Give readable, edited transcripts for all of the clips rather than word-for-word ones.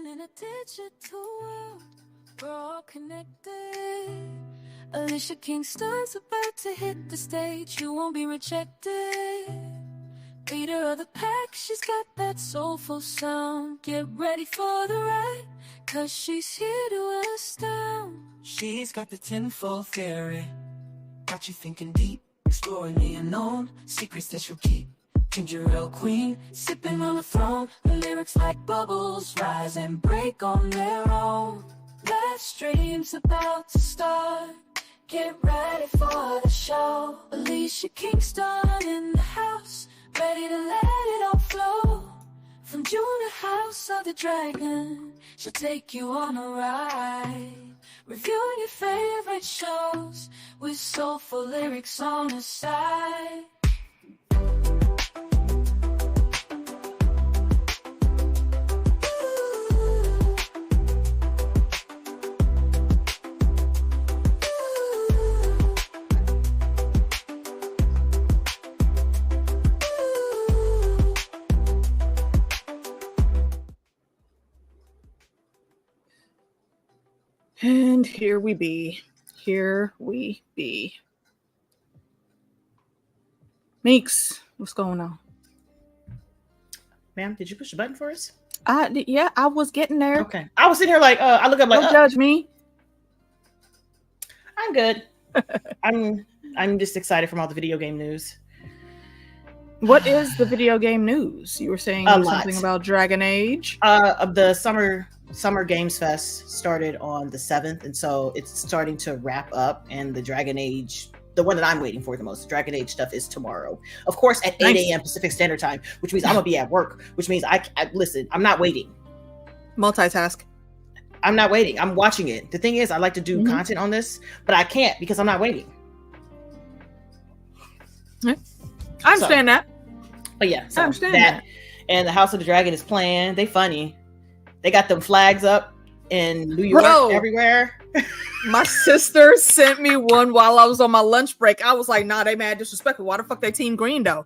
In a digital world, we're all connected. Alicia Kingston's about to hit the stage. You won't be rejected. Leader of the pack, she's got that soulful sound. Get ready for the ride, cause she's here to astound. She's got the tenfold theory, got you thinking deep, exploring the unknown, secrets that you'll keep. Ginger ale queen, sipping on the throne. The lyrics like bubbles rise and break on their own. Live stream's about to start. Get ready for the show. Alicia Kingston in the house, ready to let it all flow. From June to House of the Dragon, she'll take you on a ride. Reviewing your favorite shows with soulful lyrics on the side. And here we be. Here we be. Meeks, what's going on? Ma'am, did you push the button for us? Yeah, I was getting there. Okay. I was sitting here like, I look up like, don't judge me. I'm good. I'm just excited from all the video game news. What is the video game news? You were saying something about Dragon Age. The Summer Games Fest started on the 7th, and so it's starting to wrap up. And the Dragon Age, the one that I'm waiting for the most, the Dragon Age stuff is tomorrow. Of course, at 8 a.m. Pacific Standard Time, which means I'm gonna be at work. Which means I listen. I'm not waiting. Multitask. I'm not waiting. I'm watching it. The thing is, I like to do content on this, but I can't because I'm not waiting. Yeah. I understand that. But yeah, so I understand that. And the House of the Dragon is playing. They funny. They got them flags up in New York everywhere. My sister sent me one while I was on my lunch break. I was like, nah, they mad disrespectful. Why the fuck they team green though?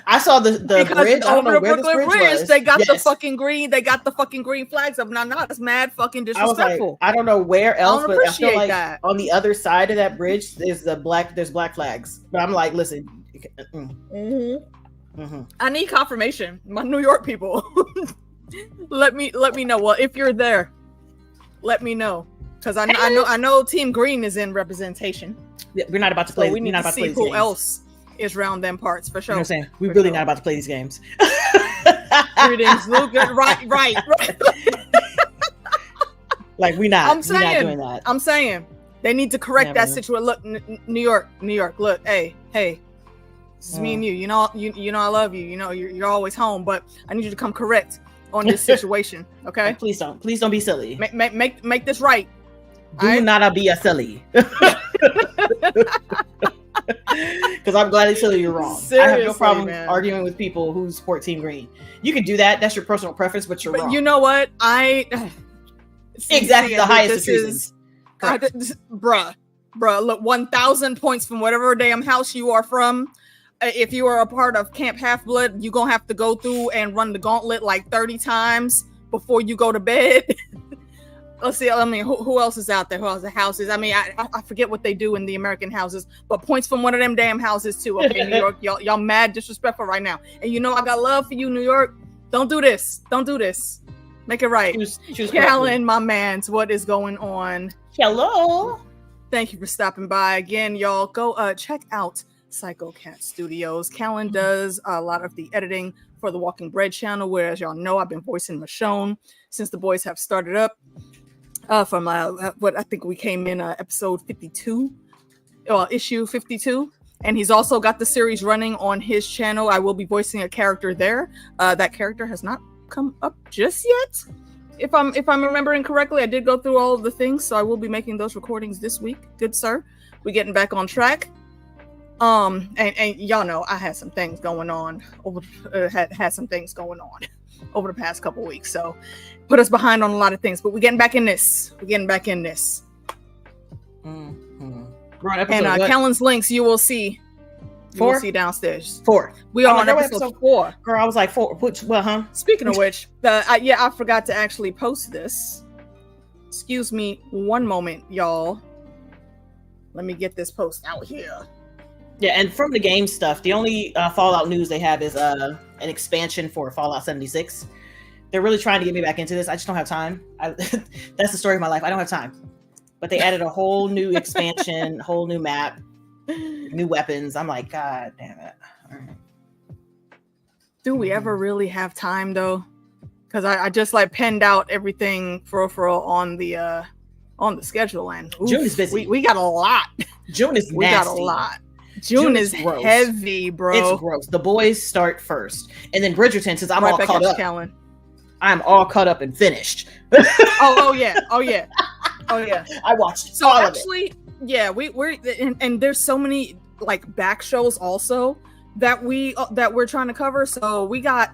I saw the bridge. I don't know where this bridge was. They got the fucking green. They got the fucking green flags up. Nah, that's mad fucking disrespectful. I don't know where else, but I feel like that. On the other side of that bridge, there's black flags. But I'm like, listen. I need confirmation. My New York people. let me know. Well, if you're there, let me know. Because I know Team Green is in representation. Yeah, we're not about to play. So we need to see who else is around them parts for sure. You know what I'm saying? We're really not about to play these games. Greetings, Luke. Right. Like we're not doing that. I'm saying they need to correct that situation. Look, New York. Look, hey. This is me and you. You know I love you. You know you're always home, but I need you to come correct on this situation. Okay? Like, please don't be silly. Make this right. Do not be a silly. Because I'm glad to tell you you're wrong. Seriously, I have no problem arguing with people who support Team Green. You can do that. That's your personal preference, but you're wrong. You know what? Exactly the highest of reasons. Bruh. Look, 1,000 points from whatever damn house you are from. If you are a part of Camp Half-Blood, you're going to have to go through and run the gauntlet like 30 times before you go to bed. Let's see. I mean, who else is out there? Who else the houses? I mean, I forget what they do in the American houses, but points from one of them damn houses too. Okay, New York, y'all mad disrespectful right now. And you know I got love for you, New York. Don't do this. Make it right. Callan, my mans, what is going on? Hello. Thank you for stopping by again, y'all. Go check out Psycho Cat Studios. Callan does a lot of the editing for the Walking Bread channel, where, as y'all know, I've been voicing Michonne since the boys have started up. From what I think we came in episode 52, issue 52, and he's also got the series running on his channel. I will be voicing a character there. That character has not come up just yet. If I'm remembering correctly, I did go through all of the things, so I will be making those recordings this week. Good sir, we getting back on track. And y'all know I had some things going on over the past couple weeks, so put us behind on a lot of things. But we're getting back in this. And Callan's links, you will see We will see you downstairs. 4. We are on episode 4. Girl, I was like 4. Speaking of which, I forgot to actually post this. Excuse me one moment, y'all. Let me get this post out here. Yeah, and from the game stuff, the only Fallout news they have is an expansion for Fallout 76. They're really trying to get me back into this. I just don't have time. That's the story of my life. I don't have time. But they added a whole new expansion, whole new map, new weapons. I'm like, God damn it. All right. Do we ever really have time though? Because I just like penned out everything for real on the schedule, and June is busy. We got a lot. June is nasty. We got a lot. June is gross. Heavy, bro. It's gross. The boys start first, and then Bridgerton. Since I'm right all caught up, Callan. I'm all caught up and finished. oh yeah. I watched so all actually, of it. Yeah, we're and there's so many like back shows also that we're trying to cover. So we got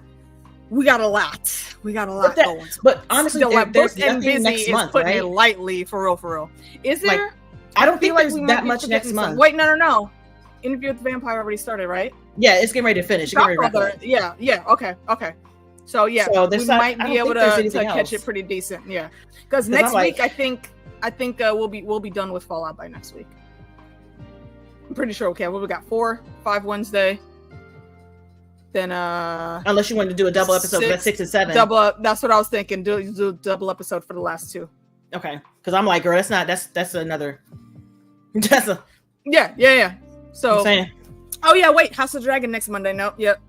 a lot. We got a lot going. But honestly, there's and busy next month, is putting right? it lightly, for real. Is there? Like, I don't think there's we that much next month. Wait, no. Interview with the Vampire already started, right? Yeah, it's getting ready to finish. Yeah. Okay. So yeah, we might be able to catch it pretty decent. Yeah, because next week I think we'll be done with Fallout by next week. I'm pretty sure. Okay, we got 4, 5 Wednesday. Then unless you wanted to do a double episode, that's 6 and 7. That's what I was thinking. Do a double episode for the last 2. Okay, because I'm like, girl, that's another. Yeah. So I'm saying. Oh yeah, wait, House of Dragon next Monday. Nope. Yep.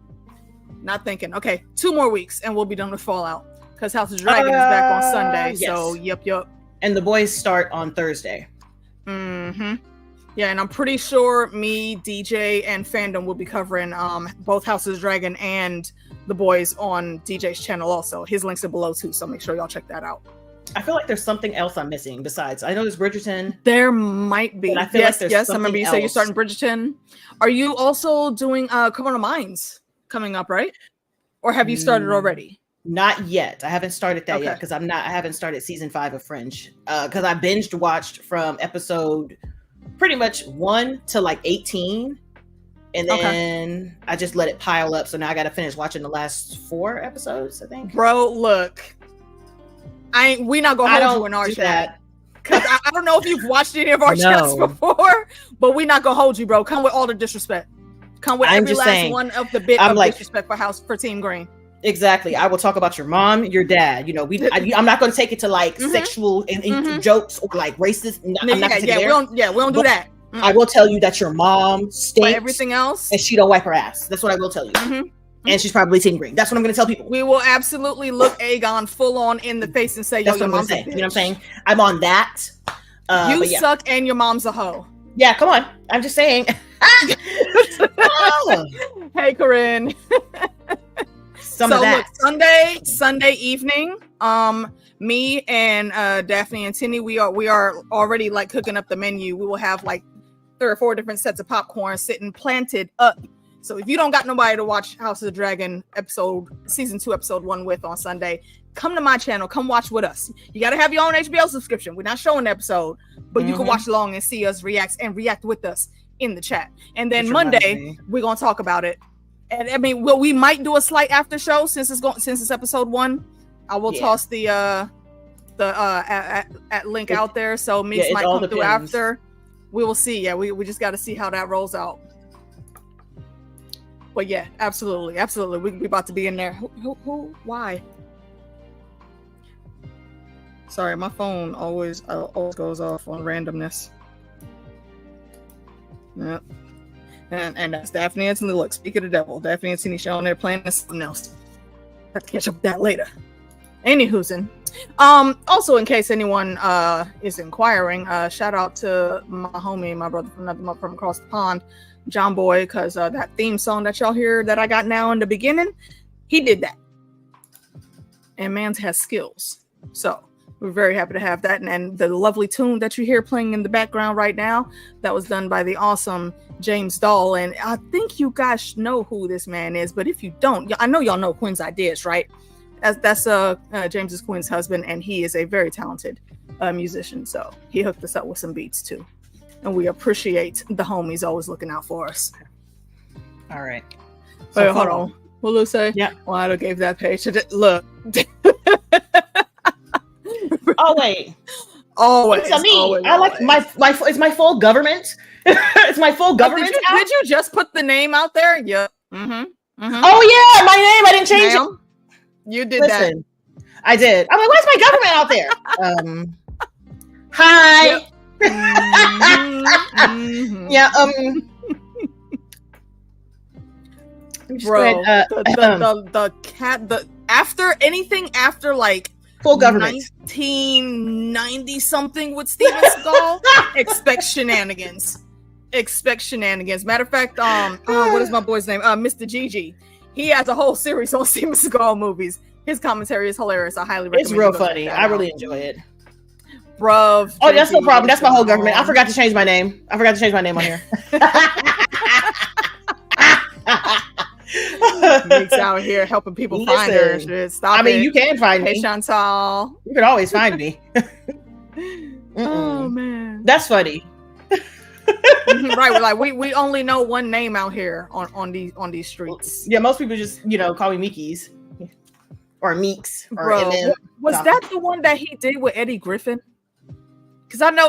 Not thinking. Okay, 2 more weeks and we'll be done with Fallout because House of Dragon is back on Sunday. Yes. So yep. And the boys start on Thursday. Mm-hmm. Yeah, and I'm pretty sure me, DJ, and Fandom will be covering both House of Dragon and the boys on DJ's channel also. His links are below too, so make sure y'all check that out. I feel like there's something else I'm missing besides. I know there's Bridgerton. There might be. I feel like yes. I remember you said you're starting Bridgerton. Are you also doing Criminal Minds coming up, right? Or have you started already? Not yet. I haven't started that yet because I haven't started season 5 of Fringe because I binged watched from episode pretty much 1 to like 18, and then I just let it pile up. So now I got to finish watching the last 4 episodes. I think. Bro, look, we not gonna hold you in our chat. Because I don't know if you've watched any of our chats before, but we not gonna hold you, bro. Come with all the disrespect. Come with every last one of the bit of disrespect for Team Green. Exactly. I will talk about your mom, your dad. You know, I'm not going to take it to like sexual and jokes or like racist. I'm not going to take it there. We don't do that. I will tell you that your mom stinks. But everything else, and she don't wipe her ass. That's what I will tell you. And she's probably Team Green. That's what I'm going to tell people. We will absolutely look Aegon full on in the face and say, "Yo, your mom's a bitch." You know what I'm saying? I'm on that. You suck, and your mom's a hoe. Yeah, come on. I'm just saying. Hey, Corinne. Look, Sunday evening, me and Daphne and Tinny, we are already like cooking up the menu. We will have like 3 or 4 different sets of popcorn sitting planted up. So if you don't got nobody to watch House of the Dragon season 2 episode 1 with on Sunday, come to my channel, come watch with us. You got to have your own HBO subscription. We're not showing the episode, but you can watch along and see us react with us in the chat. And then Monday we're gonna talk about it. And I mean, we might do a slight after show since it's episode 1. I will toss the link out there, so Meeks might come through after. We will see. Yeah, we just got to see how that rolls out. But yeah, absolutely. We about to be in there. Who? Why? Sorry, my phone always goes off on randomness. Yeah. And that's Daphne and Tinny. Look, speak of the devil. Daphne and Tinny showing there playing something else. Have to catch up with that later. Anywho's also in case anyone is inquiring, shout out to my homie, my brother from across the pond, John Boy, because that theme song that y'all hear that I got now in the beginning, he did that. And man has skills. So we're very happy to have that. And the lovely tune that you hear playing in the background right now, that was done by the awesome James Dahl. And I think you guys know who this man is, but if you don't, I know y'all know Quinn's Ideas, right? That's James's Quinn's husband, and he is a very talented musician. So he hooked us up with some beats too. And we appreciate the homies always looking out for us. All right. Wait, hold on. What did I say? Yeah. Well, I gave that page. Look. Oh wait. Always. It's me. Always, I like my it's my full government. It's my full government. Did you just put the name out there? Yeah. Mm-hmm. Mm-hmm. Oh yeah, my name. I didn't change it. You did that. I did. I'm like, where's my government out there? Hi. Yep. Mm-hmm. Yeah. Bro, after anything after like full government 1990 something with Steven Seagal, expect shenanigans. Matter of fact, what is my boy's name? Mr. Gigi. He has a whole series on Steven Seagal movies. His commentary is hilarious. I highly recommend. It's real funny. I really enjoy it. Bro. Oh, that's no problem. That's my whole government. I forgot to change my name. on here. Meeks out here helping people find her. Stop it. You can find me. Hey, Chantal. You can always find me. Oh man, that's funny. Right, like we only know one name out here on these streets. Yeah, most people just call me Meekies or Meeks. Or Bro, was that the one that he did with Eddie Griffin? Because I know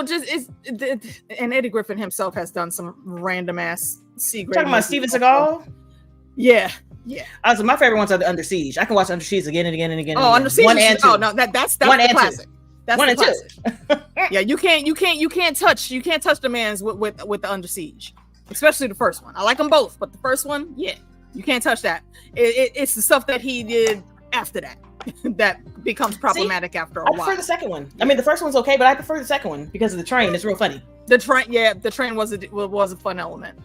and Eddie Griffin himself has done some random ass C-grade. Talking about Steven Seagal. Yeah. Also, my favorite ones are the Under Siege. I can watch Under Siege again and again and again. Oh, Under Siege. 1 and 2. Oh no, that's one the and classic. 2. That's 1 the and classic. 2. Yeah, you can't touch the man's with the Under Siege, especially the first one. I like them both, but the first one, yeah, you can't touch that. It's the stuff that he did after that that becomes problematic after a while. I prefer the second one. I mean, the first one's okay, but I prefer the second one because of the train. It's real funny. The train was a fun element.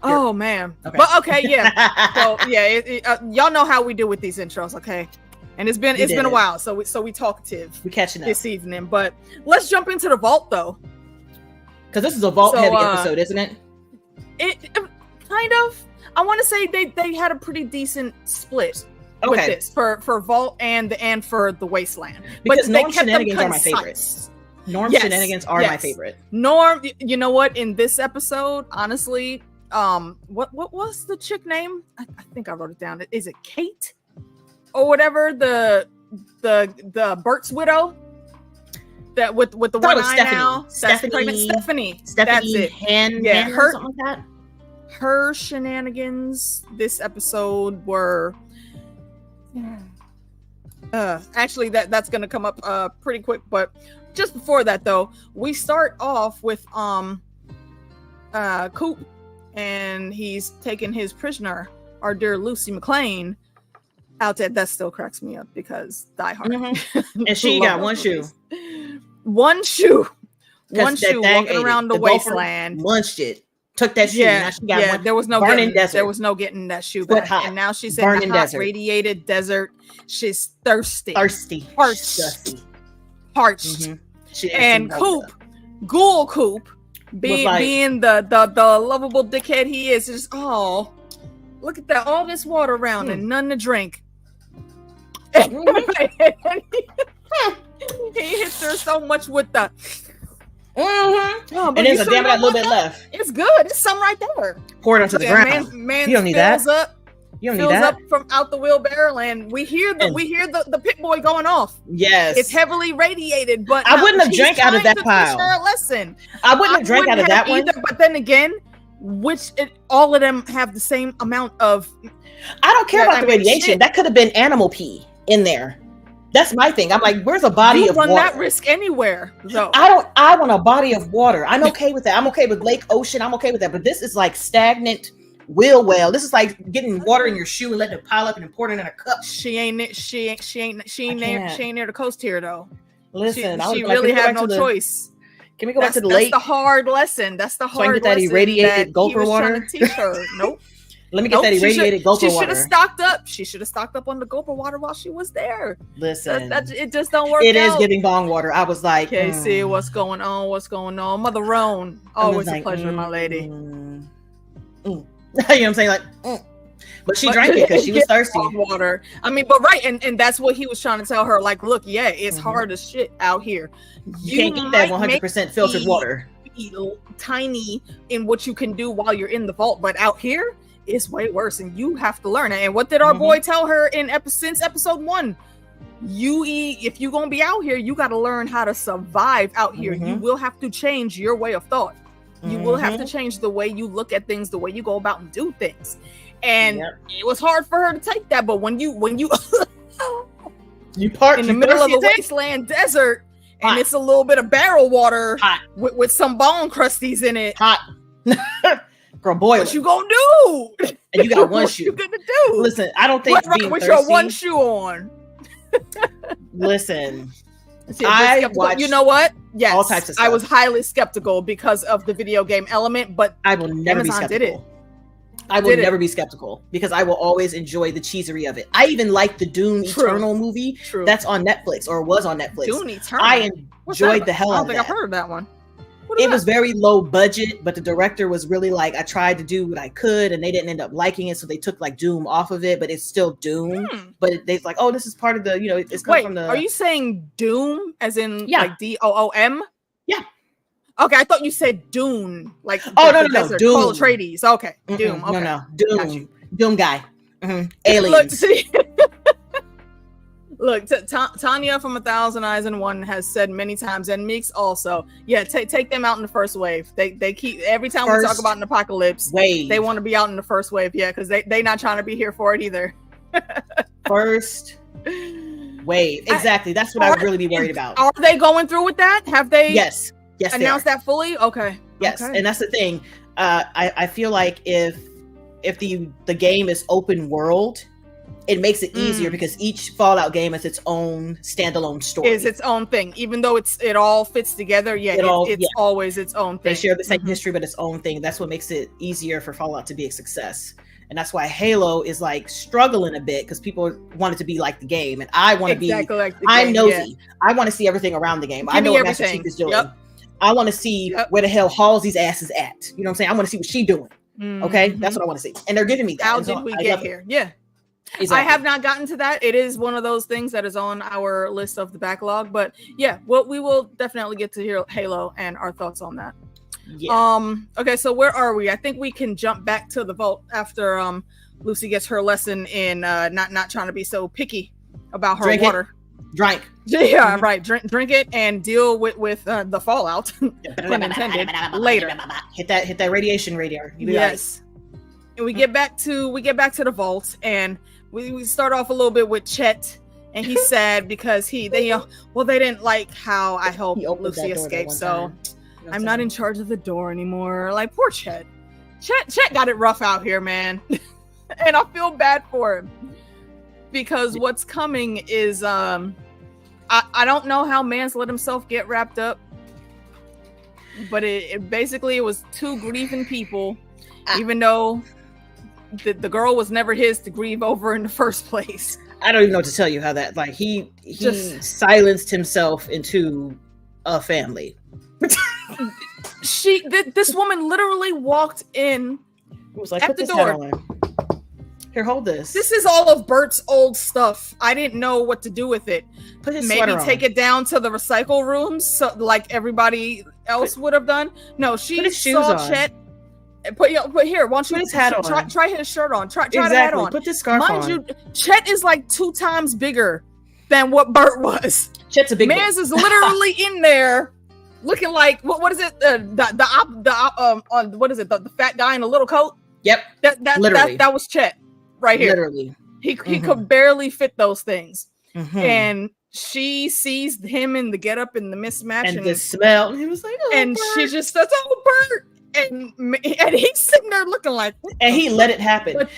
Oh man, okay. But okay, yeah. So yeah, y'all know how we do with these intros, okay? And it's been a while, so we talkative. We catching up this evening, but let's jump into the vault though, because this is a vault heavy episode, isn't it? It kind of. I want to say they had a pretty decent split with this for vault and for the wasteland. Because but Norm shenanigans are my favorite. Norm shenanigans are my favorite. Norm, you know what? In this episode, honestly. What was the chick name? I think I wrote it down. Is it Kate or whatever? The Bert's widow that with the one eye Stephanie. now. Stephanie. That's it. Her something like that. Her shenanigans this episode were actually that's gonna come up pretty quick. But just before that though, we start off with Coop. And he's taking his prisoner, our dear Lucy McLean, out there. That still cracks me up because Die Hard. Mm-hmm. And she got one shoe. One shoe walking around the wasteland. Munched it. Took that shoe. Yeah, now she got one. There was no burning desert. There was no getting that shoe back. And now she's in the hot, radiated desert. She's thirsty. Parched. Mm-hmm. And Ghoul Coop. Being the lovable dickhead he is, just look at that, all this water around and none to drink. Mm-hmm. He hits her so much with the and there's a damn little bit left. It's good. It's some right there. Pour it onto the ground. Man, you don't need that. You don't need that. Up from out the wheelbarrow, and we hear the pit boy going off. Yes, it's heavily radiated, but I wouldn't have drank out of that pile. Listen, I wouldn't have drank out of that one. But then again, all of them have the same amount of. I don't care about the radiation. That could have been animal pee in there. That's my thing. I'm like, where's a body of water? You run that risk anywhere. So. I want a body of water. I'm okay with that. I'm okay with lake, ocean. I'm okay with that. But this is like stagnant. Well, this is like getting water in your shoe and letting it pile up and pouring it in a cup. She ain't near the coast here though. Listen, she really had no choice. Can we go back to the lake? That's the hard lesson. That's the hard lesson. So I get that irradiated gopher water. Nope. Let me get that irradiated gopher water. She should have stocked up. She should have stocked up on the gopher water while she was there. Listen, it just don't work. It is getting bong water. I was like, Casey, what's going on? What's going on, Mother Roan? Always a pleasure, my lady. You know what I'm saying? Like, but she drank it because she was thirsty. Water. I mean, but right, and that's what he was trying to tell her. Like, look, yeah, it's hard as shit out here. You can't get that 100% filtered water. Tiny in what you can do while you're in the vault, but out here, it's way worse, and you have to learn it. And what did our boy tell her since episode 1? If you're gonna be out here, you got to learn how to survive out here. You will have to change your way of thought. You will have to change the way you look at things, the way you go about and do things. And it was hard for her to take that. But when you park in the middle of a wasteland desert, and it's a little bit of barrel water with some bone crusties in it. Girl, boy, what you gonna do? And you got one shoe. What you gonna do? Listen, I don't think being with thirsty, your one shoe on. Listen, you know what? Yes, all types of stuff. I was highly skeptical because of the video game element, but I will never be skeptical. I will never be skeptical because I will always enjoy the cheesery of it. I even like the Doom Eternal movie that's on Netflix or was on Netflix. Doom Eternal. I enjoyed the hell out of that. I don't think I've heard of that one. It was very low budget, but the director was really like, I tried to do what I could, and they didn't end up liking it, so they took like Doom off of it, but it's still Doom. But they're like, oh, this is part of the, it's coming from the. Are you saying Doom as in like DOOM? Yeah. Okay, I thought you said Dune, like no, Doom. Call Atreides. Okay, Doom. Okay. No, Doom. Doom guy. Aliens. Look, Tanya from 1,000 Eyes and One has said many times, and Meeks also. Yeah, take them out in the first wave. They keep every time we talk about an apocalypse wave. They want to be out in the first wave. Yeah, because they not trying to be here for it either. First wave, exactly. That's what I would really be worried about. Are they going through with that? Have they? Yes, announced that fully. Okay. Yes, okay. And that's the thing. I feel like if the game is open world, it makes it easier because each Fallout game is its own standalone story. Is its own thing, even though it all fits together. Yeah, it's always its own thing. They share the same history, but its own thing. That's what makes it easier for Fallout to be a success. And that's why Halo is like struggling a bit because people want it to be like the game, and I want to be. Like the game, I'm nosy. Yeah. I want to see everything around the game. I know what Master Chief is doing. Yep. I want to see where the hell Halsey's ass is at. You know what I'm saying? I want to see what she's doing. Okay, that's what I want to see, and they're giving me that. How did we get here? Yeah. Exactly. I have not gotten to that. It is one of those things that is on our list of the backlog, but yeah, we will definitely get to hear Halo and our thoughts on that. Yeah. Okay, so where are we? I think we can jump back to the vault after Lucy gets her lesson in not trying to be so picky about her water. Drink. Yeah, right. Drink it and deal with the fallout. Pun intended. Later. Hit that radiation radar. Yes. And we get back to the vault, and we start off a little bit with Chet, and he's sad because they didn't like how I helped Lucy escape, so I'm not in charge of the door anymore. Like, poor Chet. Chet got it rough out here, man. And I feel bad for him because what's coming is I don't know how Mance let himself get wrapped up, but it basically was two grieving people, even though the girl was never his to grieve over in the first place. I don't even know what to tell you how that, like, he just silenced himself into a family. This woman literally walked in. It was like, put this hat on. Here, hold this. This is all of Bert's old stuff. I didn't know what to do with it. Put his Maybe take it down to the recycle rooms, so like everybody else would have done. No, she saw Chet. Put here. Why don't you put his hat on? Try his shirt on. Try the hat on. Put this scarf on. Mind you, Chet is like 2 times bigger than what Bert was. Chet's a big Mans is literally in there, looking like what is it? What is it? The fat guy in the little coat. Yep. That was Chet right here. Literally, he could barely fit those things, and she sees him in the getup and the mismatch and the smell. And he was like, oh, and Bert. She just says, "Oh, Bert." And he's sitting there looking like, and he let it happen. But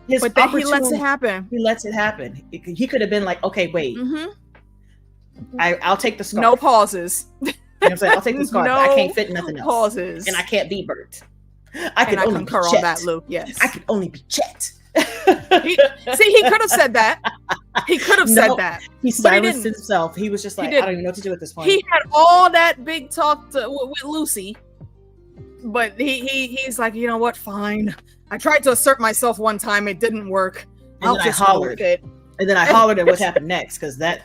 he lets it happen. He lets it happen. He could have been like, okay, wait, I'll take the scarf. No pauses. You know what I'm saying? I'll take the scarf. I can't fit nothing else. Pauses. And I can't be Bert. I concur on that, Luke. Yes, I could only be Chet. He could have said that. He could have said that. He silenced himself. He was just like, I don't even know what to do at this point. He had all that big talk with Lucy. But he's like, you know what? Fine. I tried to assert myself one time. It didn't work. And then I hollered. And then I hollered at what happened next, because that.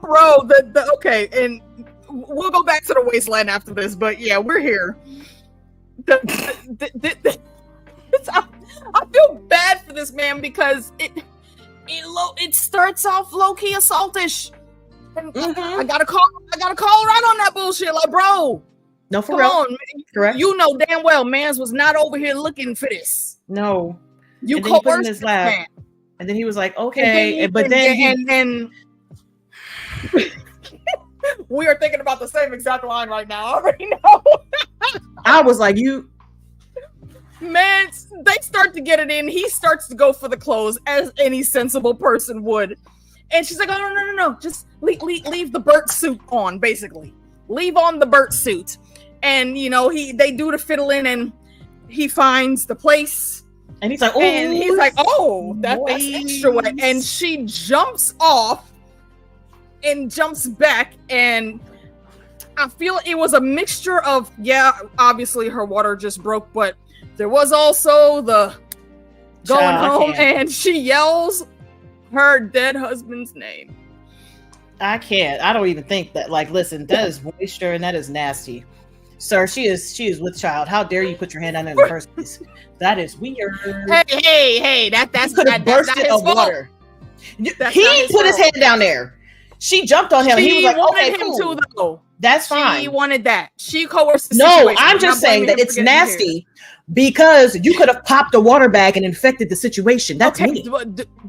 Bro, okay, and we'll go back to the wasteland after this. But yeah, we're here. I feel bad for this man because it starts off low key assaultish. And I gotta call right on that bullshit. Like, bro, No, for come real. on, Correct. You know damn well mans was not over here looking for this. No. You and then he put it in coerced his this lap. man. And then he was like, okay. But then we are thinking about the same exact line right now. I already know. I was like, you. Man, they start to get it in. He starts to go for the clothes as any sensible person would. And she's like, oh, no. Just leave the Burt suit on, basically. Leave on the Burt suit. And, they do the fiddling and he finds the place. And he's like, oh. And he's like, oh, that's extra wet. And she jumps off and jumps back. And I feel it was a mixture of, obviously her water just broke, but there was also the going home and she yells her dead husband's name. I can't. I don't even think that. Like, listen, that is moisture and that is nasty. Sir, she is with child. How dare you put your hand on it in the first place? That is weird. Hey, that's could have bursted of water. He put his hand down there. She jumped on him. He was like, okay, him cool. too, though. That's fine. She wanted that. She coerced the No, situation. I'm just saying that it's nasty because you could have popped a water bag and infected the situation. That's me.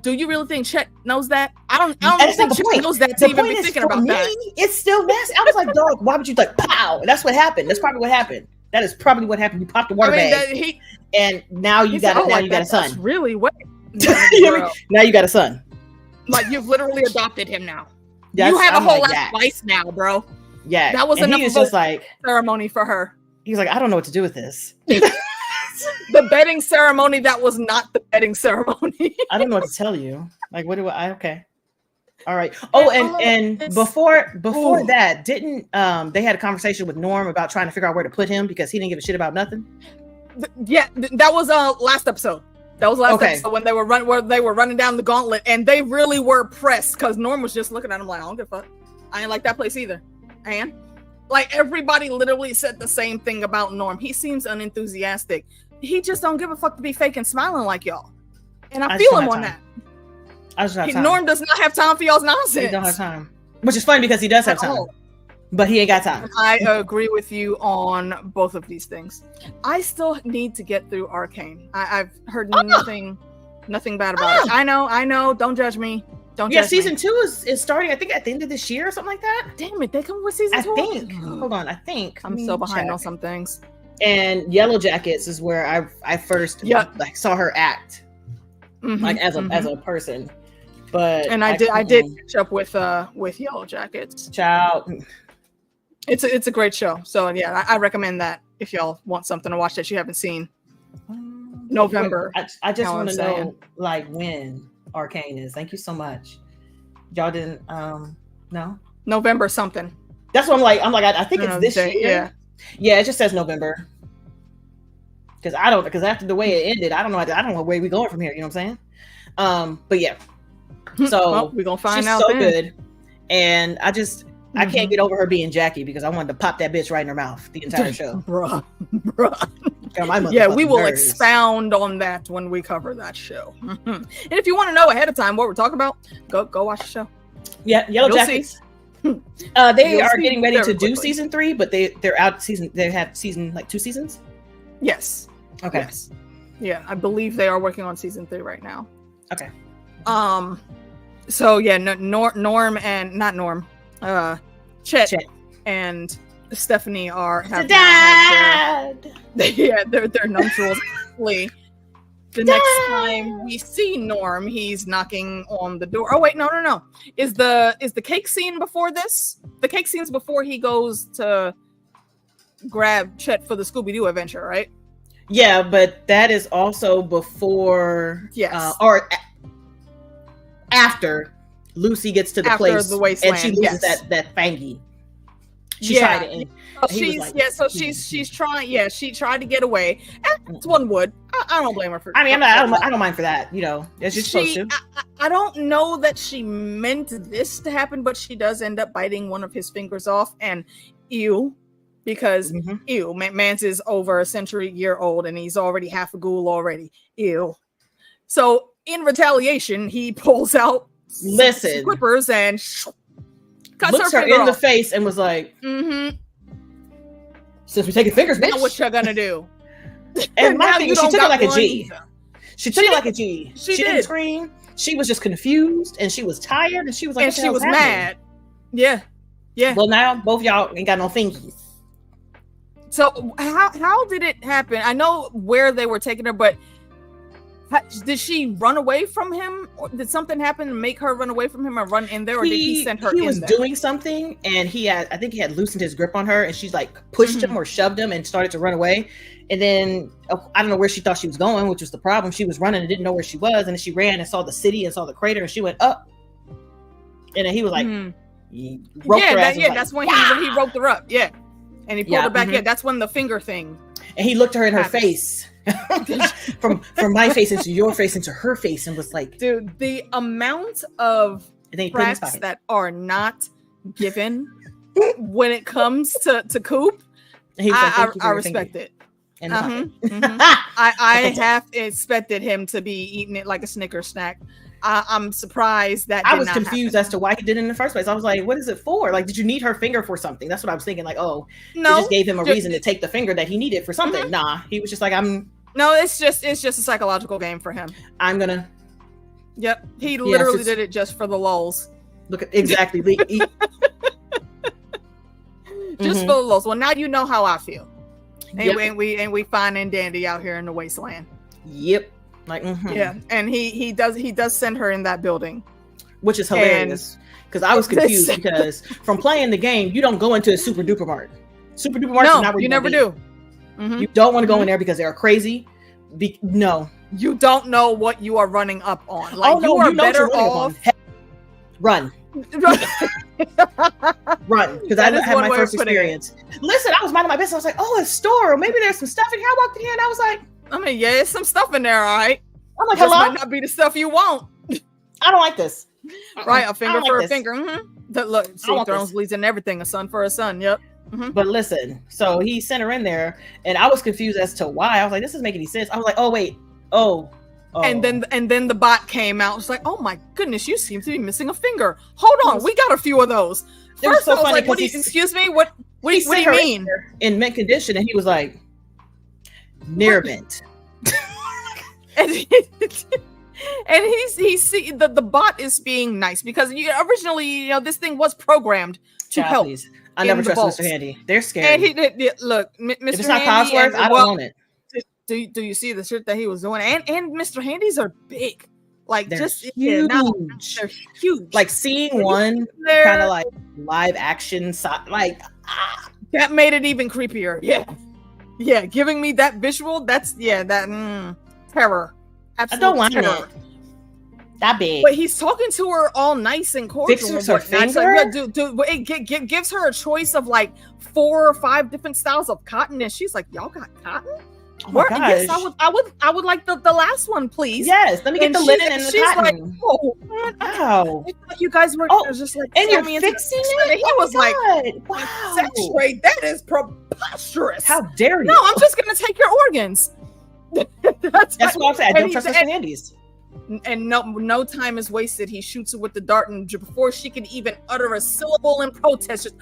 Do you really think Chet knows that? I don't think Chet knows that to even be thinking about that. It's still nasty. I was like, dog, why would you like pow? That's what happened. That's probably what happened. That is probably what happened. You popped the water bag. And now you got a son. That's really wet. Now you got a son. Like, you've literally adopted him now. You have a whole ass lice now, bro. Yeah. That was enough of just like ceremony for her. He's like, I don't know what to do with this. The bedding ceremony that was not the bedding ceremony. I don't know what to tell you. Like, what do I? Okay. All right. Oh, and before that, didn't they had a conversation with Norm about trying to figure out where to put him because he didn't give a shit about nothing? That was last episode. That was last episode when they were running down the gauntlet, and they really were pressed because Norm was just looking at him like, I don't give a fuck. I ain't like that place either. And like everybody literally said the same thing about Norm. He seems unenthusiastic. He just don't give a fuck to be fake and smiling like y'all. And I feel him on that. I just have time. Norm does not have time for y'all's nonsense. He don't have time. Which is funny because he does have time. But he ain't got time. I agree with you on both of these things. I still need to get through Arcane. I've heard nothing bad about it. I know. Don't judge me. Don't judge season me. 2 is starting, I think, at the end of this year or something like that. Damn it, they come with season 2? I think. Hold on, I think. I'm so behind on some things. And Yellow Jackets is where I first saw her act, as a person. But I did catch up with Yellow Jackets. Child. It's a great show. So yeah, I recommend that if y'all want something to watch that you haven't seen. November. I just want to know like when Arcane is. Thank you so much. Y'all didn't no? November something. That's what I'm like. I think it's this year. Yeah, it just says November. Because after the way it ended, I don't know where we going from here. You know what I'm saying? But yeah. So we're gonna find out. She's so good. And I can't get over her being Jackie because I wanted to pop that bitch right in her mouth the entire show. Bruh. Yeah, we will expound on that when we cover that show. And if you want to know ahead of time what we're talking about, go watch the show. Yeah, Yellow Jackets. They are getting ready to do season 3, but they're out season. They have season like 2 seasons. Yes. Okay. Yes. Yeah, I believe they are working on season 3 right now. Okay. So yeah, Norm and not Norm. Chet and Stephanie have dad. Their nuptials. The next time we see Norm, he's knocking on the door. Oh wait, no. Is the cake scene before this? The cake scene's before he goes to grab Chet for the Scooby-Doo adventure, right? Yeah, but that is also before. Yes. Or after Lucy gets to the place the wasteland, and she loses that fangy. She tried it. She's trying. Yeah, she tried to get away. As one would. I don't blame her for. I mean, I don't mind for that. You know, as you're supposed to. I don't know that she meant this to happen, but she does end up biting one of his fingers off. And ew, because ew, Mance is over a century-year old and he's already half a ghoul already. Ew. So in retaliation, he pulls out some clippers and cuts looks her in the face and was like, since we're taking fingers, bitch, now what you gonna do? And my thing is, she took it like a G. Either. She took it like a G. She didn't scream. She was just confused and she was tired and she was like, and she was mad. Yeah. Well, now both y'all ain't got no fingies. So how did it happen? I know where they were taking her, but did she run away from him? Or did something happen to make her run away from him or run in there? Or did he send her in there? He was doing something and I think he had loosened his grip on her and she's like pushed him or shoved him and started to run away. And then I don't know where she thought she was going, which was the problem. She was running and didn't know where she was. And then she ran and saw the city and saw the crater and she went up. And then he was like, that's when he roped her up. Yeah. And he pulled her back. Yeah, that's when the finger thing. And he looked her in her face. from my face into your face into her face and was like, dude, the amount of cracks that are not given when it comes to Coop, I respect it. I have expected him to be eating it like a Snickers snack. I'm surprised that I was confused as to why he did it in the first place. I was like, what is it for? Like, did you need her finger for something? That's what I was thinking. Like, no, they just gave him a reason to take the finger that he needed for something. Nah, he was just like, no, it's just a psychological game for him. Yep, he literally did it just for the lulz. Look at exactly. Just for the lulz. Well, now you know how I feel. And we fine and dandy out here in the wasteland. Yep. Like, yeah, and he does send her in that building, which is hilarious because I was confused because from playing the game, you don't go into a super duper mart. Super duper mart is not where you never do. You don't want to go in there because they are crazy. No, you don't know what you are running up on. Like, you are better off. Run. Run, because I had my first experience. Listen, I was minding my business. I was like, oh, a store. Maybe there's some stuff in here. I walked in here and I was like, it's some stuff in there, all right. I'm like, hello? This might not be the stuff you want. I don't like this. Right, a finger for a finger. Look, see, Thrones bleeds and everything. A son for a son. Yep. But listen, so he sent her in there, and I was confused as to why. I was like, this doesn't make any sense. I was like, oh wait, oh. And then the bot came out. It's like, oh my goodness, you seem to be missing a finger. Hold on, we got a few of those. First, I was like, excuse me, what do you mean? In mint condition, and he was like, near mint. and the bot is being nice because originally, this thing was programmed to help. Please. I never trust Mr. Handy. They're scary. And he did look, Mr. If it's not Cosworth, I don't want it. Do you see the shit that he was doing? And Mr. Handies are big. Like, they're just huge. They're huge. Like seeing one kind of like live action that made it even creepier. Yeah, giving me that visual. That's terror. Absolute I don't want terror. it. That big. But he's talking to her all nice and cordial. Fixes her finger? Like, it gives her a choice of like 4 or 5 different styles of cotton, and she's like, "Y'all got cotton?" Oh my gosh. Yes, I would like the last one, please. Yes, let me get the linen and the cotton. Like, oh, wow. I thought you guys were just like, and you're fixing it? He was like, wow. Saturate, that is preposterous. How dare you? No, I'm just going to take your organs. That's what I'm saying. I don't trust Mr. Handies. And no time is wasted. He shoots her with the dart, and before she can even utter a syllable in protest, just...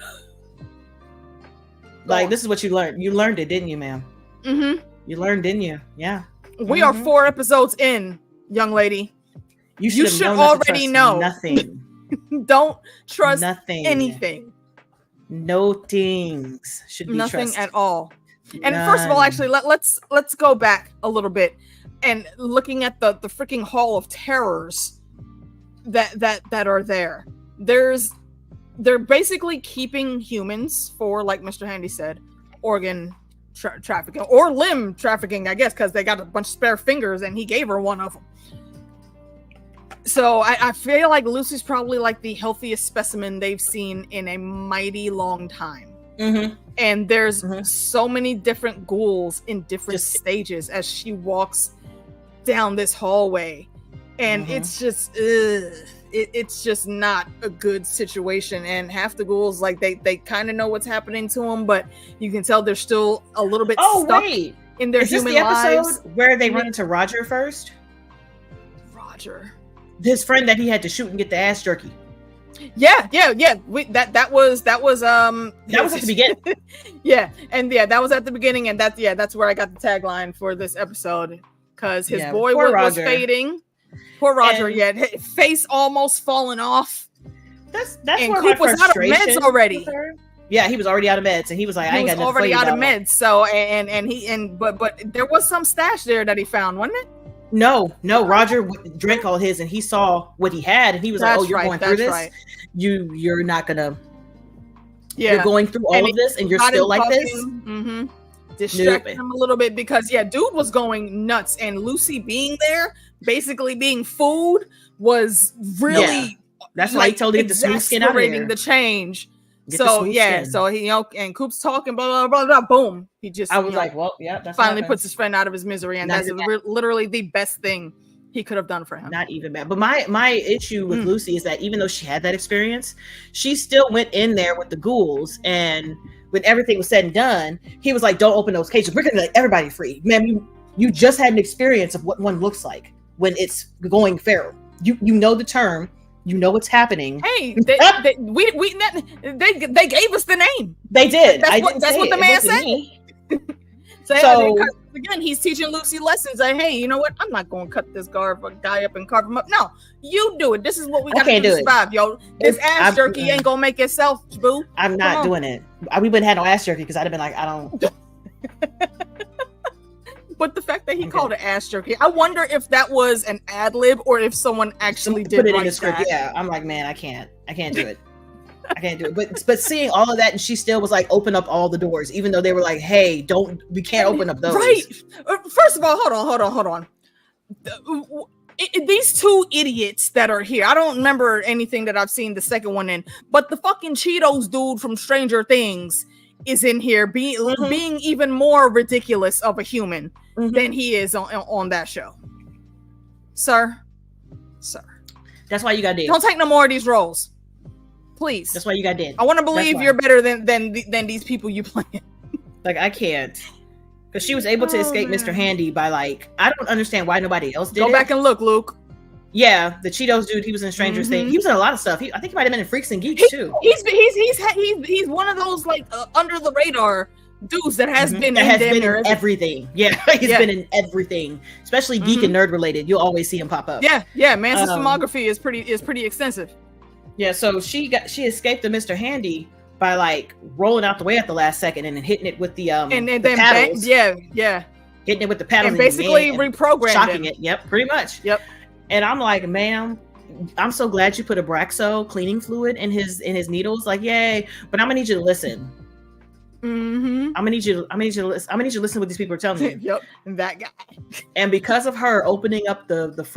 like, this is what you learned. You learned it, didn't you, ma'am? Mm-hmm. You learned, didn't you? Yeah. We are 4 episodes in, young lady. You should already know. Nothing. Don't trust anything. No things should be nothing trusted. At all. And first of all, actually, let's go back a little bit and looking at the freaking Hall of Terrors that are there. They're basically keeping humans for, like Mr. Handy said, organ trafficking or limb trafficking, I guess, because they got a bunch of spare fingers and he gave her one of them. So I feel like Lucy's probably like the healthiest specimen they've seen in a mighty long time. And there's so many different ghouls in different stages as she walks down this hallway, and it's just it's just not a good situation. And half the ghouls, like they kind of know what's happening to them, but you can tell they're still a little bit stuck in their human lives. Episode where they run into Roger first? Roger, his friend that he had to shoot and get the ass jerky. Yeah. That was at the beginning. that was at the beginning, and that's where I got the tagline for this episode, because his boy was fading. Poor Roger, face almost falling off. That's and where Coop my was out of meds already. Yeah, he was already out of meds, and he was like, "I ain't got nothing already for you out of meds." So but there was some stash there that he found, wasn't it? No, Roger drank all his, and he saw what he had, and he was like, "Oh, you're going through this. Right. You're not gonna. You're going through all of this, and you're still like this." Mm-hmm. Distracted him a little bit, because dude was going nuts, and Lucy being there, basically being food, was really. Yeah. That's why he told him to get the smooth skin out of there. The change. So he and Coop's talking, blah blah blah blah. Boom! He just. I was like, well, yeah. That's finally puts his friend out of his misery, and that's literally the best thing he could have done for him. Not even bad. But my issue with Lucy is that even though she had that experience, she still went in there with the ghouls, and when everything was said and done, he was like, "Don't open those cages. We're gonna let everybody free, man. You just had an experience of what one looks like when it's going feral. You know the term." You know what's happening. Hey, they gave us the name. They did. That's what the man said. So again, he's teaching Lucy lessons. Like, hey, you know what? I'm not going to cut this guy up and carve him up. No, you do it. This is what we got to do to survive, yo. This ass jerky ain't gonna make itself, boo. I'm not doing it. We wouldn't have no ass jerky, because I'd have been like, I don't. But the fact that he called it ass jerky, I wonder if that was an ad lib or if someone actually did put it in the script. Yeah, I'm like, man, I can't do it. I can't do it. But seeing all of that, and she still was like, open up all the doors, even though they were like, hey, we can't open up those. Right. First of all, hold on. These two idiots that are here, I don't remember anything that I've seen the second one in, but the fucking Cheetos dude from Stranger Things is in here being even more ridiculous of a human than he is on that show. Sir. That's why you got dead. Don't take no more of these roles. Please. That's why you got dead. I want to believe you're better than these people you playing. Like, I can't. Because she was able to escape Mr. Handy by, like, I don't understand why nobody else did it. Go back and look, Luke. Yeah, the Cheetos dude, he was in Stranger Things. He was in a lot of stuff. I think he might have been in Freaks and Geeks too. He's one of those like under the radar dudes that has been in everything. Yeah, he's been in everything, especially geek and nerd related. You'll always see him pop up. Yeah. Man's filmography is pretty extensive. Yeah, so she escaped the Mr. Handy by like rolling out the way at the last second and then hitting it with the paddles. Hitting it with the paddles and basically reprogrammed shocking it. Yep, pretty much. Yep. And I'm like, ma'am, I'm so glad you put Abraxo cleaning fluid in his needles. Like, yay! But I'm gonna need you to listen. I'm gonna need you to listen. I'm gonna need you to listen to what these people are telling you. Yep, and that guy. And because of her opening up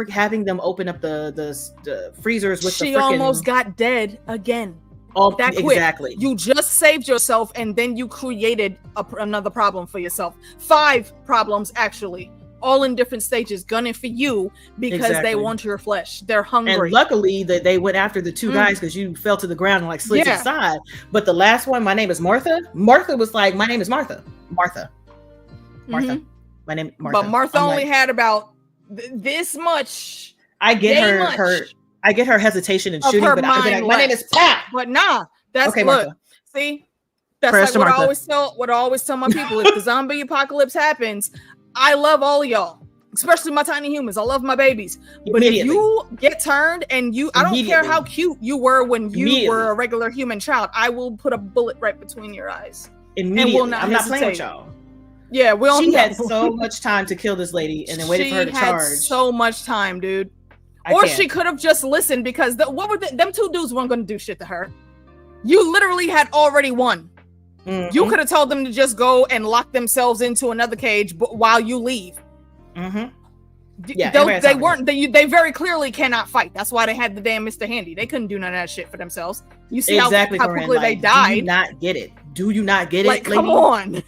having them open up the freezers with she almost got dead again. That quick. Exactly. You just saved yourself, and then you created another problem for yourself. 5 problems actually. All in different stages, gunning for you because they want your flesh. They're hungry. And luckily that they went after the 2 guys, because you fell to the ground and like slid to the side. But the last one, my name is Martha. Martha was like, my name is Martha. Martha. My name is Martha. But Martha only had about this much. I get her hesitation and shooting, but I'd be like, my name is Pat. But nah, that's okay, Martha. See, that's like what I always tell my people. If the zombie apocalypse happens, I love all of y'all, especially my tiny humans. I love my babies. But if you get turned and I don't care how cute you were when you were a regular human child, I will put a bullet right between your eyes. Immediately. I'm not playing with y'all. Yeah, she had so much time to kill this lady and then waited for her to charge. So much time, dude. Or she could have just listened, because them 2 dudes weren't going to do shit to her. You literally had already won. You could have told them to just go and lock themselves into another cage while you leave. Yeah, they weren't. They very clearly cannot fight. That's why they had the damn Mr. Handy. They couldn't do none of that shit for themselves. You see how quickly they died. Do you not get it? Do you not get it? Like, come on.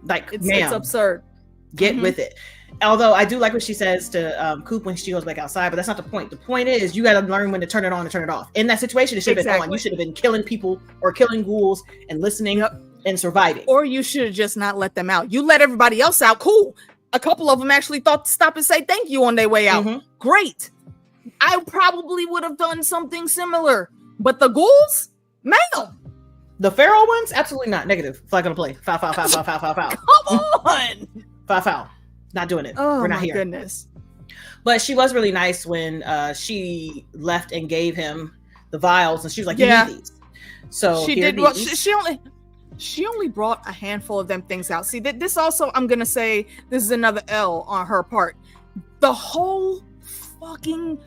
Like, it's absurd. Get with it. Although I do like what she says to Coop when she goes back outside, but that's not the point. The point is you got to learn when to turn it on and turn it off. In that situation, it should have been on. You should have been killing people or killing ghouls and listening and surviving. Or you should have just not let them out. You let everybody else out. Cool. A couple of them actually thought to stop and say thank you on their way out. Great. I probably would have done something similar. But the ghouls? Ma'am. The feral ones? Absolutely not. Negative. Flag on the play. Foul. Come on. Foul. Not doing it. Oh, we're not my here. Goodness. But she was really nice when she left and gave him the vials, and she was like, "You need these." So she did. Well, she only brought a handful of them things out. See, this also, I'm gonna say, this is another L on her part. The whole fucking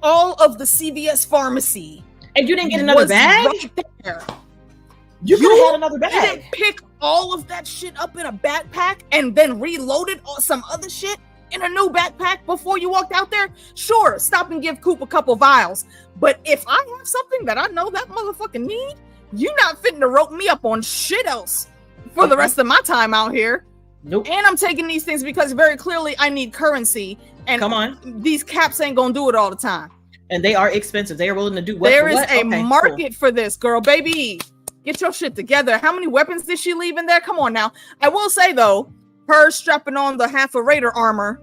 all of the CVS pharmacy, and you didn't get another bag. Right there. You could have had another bag. Didn't pick all of that shit up in a backpack and then reloaded some other shit in a new backpack before you walked out there. Sure, stop and give Coop a couple vials. But if I have something that I know that motherfucker need, you're not fitting to rope me up on shit else for the rest of my time out here. Nope. And I'm taking these things because very clearly I need currency. And come on, these caps ain't gonna do it all the time. And they are expensive. They are willing to do what? There is a market for this, girl, baby. Get your shit together. How many weapons did she leave in there? Come on now. I will say though, her strapping on the half a Raider armor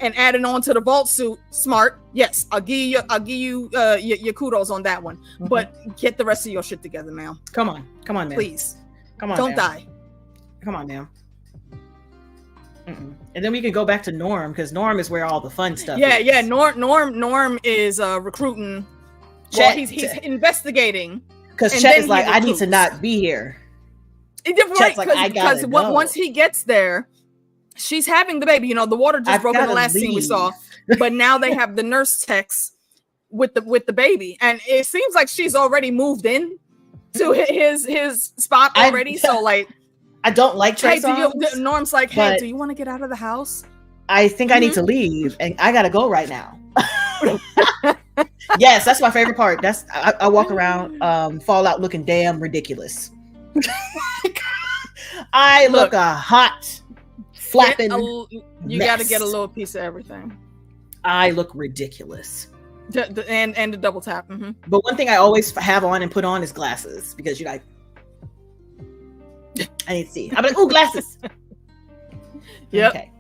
and adding on to the vault suit, smart. Yes, I'll give you your kudos on that one. But get the rest of your shit together, ma'am. Come on, man. Please, come on. Don't die. Come on, ma'am. And then we can go back to Norm because Norm is where all the fun stuff is. Yeah. Norm is recruiting. Chet, well, he's investigating. Because Chet is like, I need to not be here. Right, because once he gets there, she's having the baby. You know, the water just broke in the last scene we saw. But now they have the nurse techs with the baby, and it seems like she's already moved in to his spot already. So like, I don't like Trey songs. Norm's like, hey, do you want to get out of the house? I think I need to leave, and I gotta go right now. Yes, that's my favorite part. That's I walk around Fallout looking damn ridiculous. I look a hot flapping. You got to get a little piece of everything. I look ridiculous. And the double tap. But one thing I always have on and put on is glasses because you're like, I need to see. I'm like, ooh, glasses. Yep. Okay.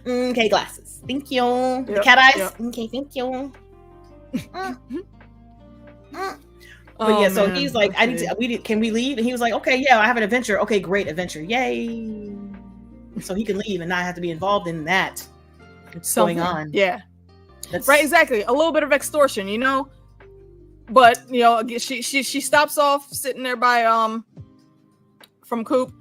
Okay, glasses. Thank you. Yep. The cat eyes. Yep. Okay, thank you. But yeah, so he's like, I need to. Can we leave? And he was like, okay, yeah, I have an adventure. Okay, great adventure, yay! So he can leave and not have to be involved in that. What's going on? Yeah, right, exactly. A little bit of extortion, you know. But you know, she stops off sitting there by from Coop,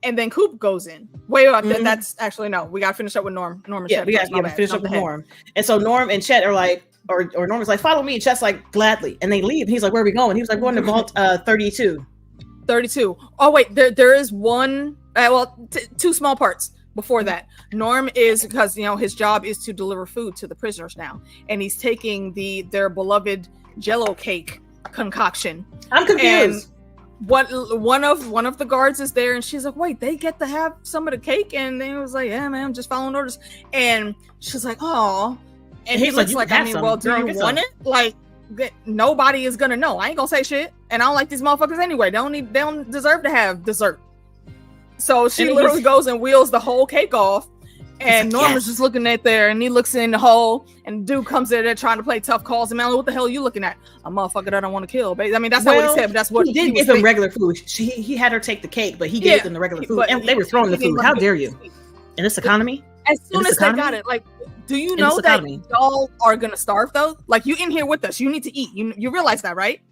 and then Coop goes in. Wait, that's actually no. We gotta finish up with Norm. Norm and Chet. We gotta finish up with Norm. And so Norm and Chet are like. Or Norm is like, follow me. And Chet's like, gladly. And they leave. And he's like, where are we going? He was like, going to vault 32. 32. Oh, wait. There is one. Two small parts before that. Norm is, because, you know, his job is to deliver food to the prisoners now. And he's taking their beloved Jello cake concoction. I'm confused. And one of the guards is there. And she's like, wait, they get to have some of the cake? And then he was like, yeah, man, I'm just following orders. And she's like, oh. And he's like, I mean, well, do you want it? Like, nobody is gonna know. I ain't gonna say shit, and I don't like these motherfuckers anyway. They don't deserve to have dessert. So she literally goes and wheels the whole cake off, and Norm is just looking at there, and he looks in the hole, and dude comes in there trying to play tough calls. And man, what the hell are you looking at? A motherfucker that I don't want to kill, baby. I mean, that's not what he said, but that's what he did. Give them regular food. He had her take the cake, but he gave them the regular food, and they were throwing the food. How dare you? In this economy? As soon as they got it, like. Do you know that y'all are gonna starve though? Like, you in here with us, you need to eat. You realize that, right?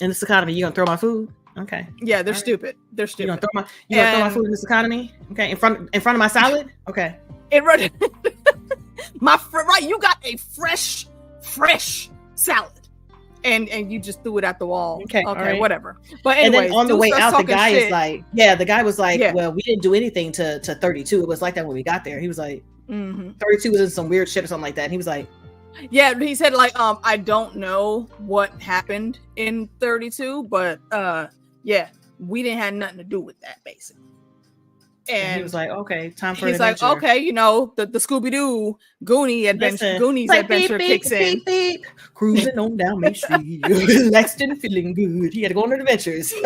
In this economy, you gonna throw my food? Okay. Yeah, they're stupid. They're stupid. You gonna throw my food in this economy? Okay, in front of my salad? Okay. Right. You got a fresh salad, and you just threw it at the wall. Okay, right. Whatever. But anyway, and then on the way out, the guy is like, the guy was like, well, we didn't do anything to 32. It was like that when we got there. He was like. 32 was in some weird shit or something like that. And he was like, yeah, he said like, I don't know what happened in 32, but yeah, we didn't have nothing to do with that, basically. And he was like, okay, time for he's an like, adventure. okay, you know, the Scooby-Doo Goonies like, adventure beep, kicks beep, in. beep, beep. Cruising on down Main Street. Lexington feeling good. He had to go on adventures. It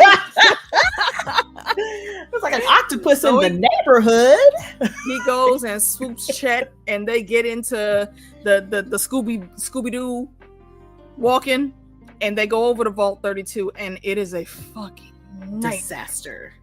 was like an octopus in the neighborhood. He goes and swoops Chet, and they get into the Scooby-Doo walking, and they go over to Vault 32, and it is a fucking disaster.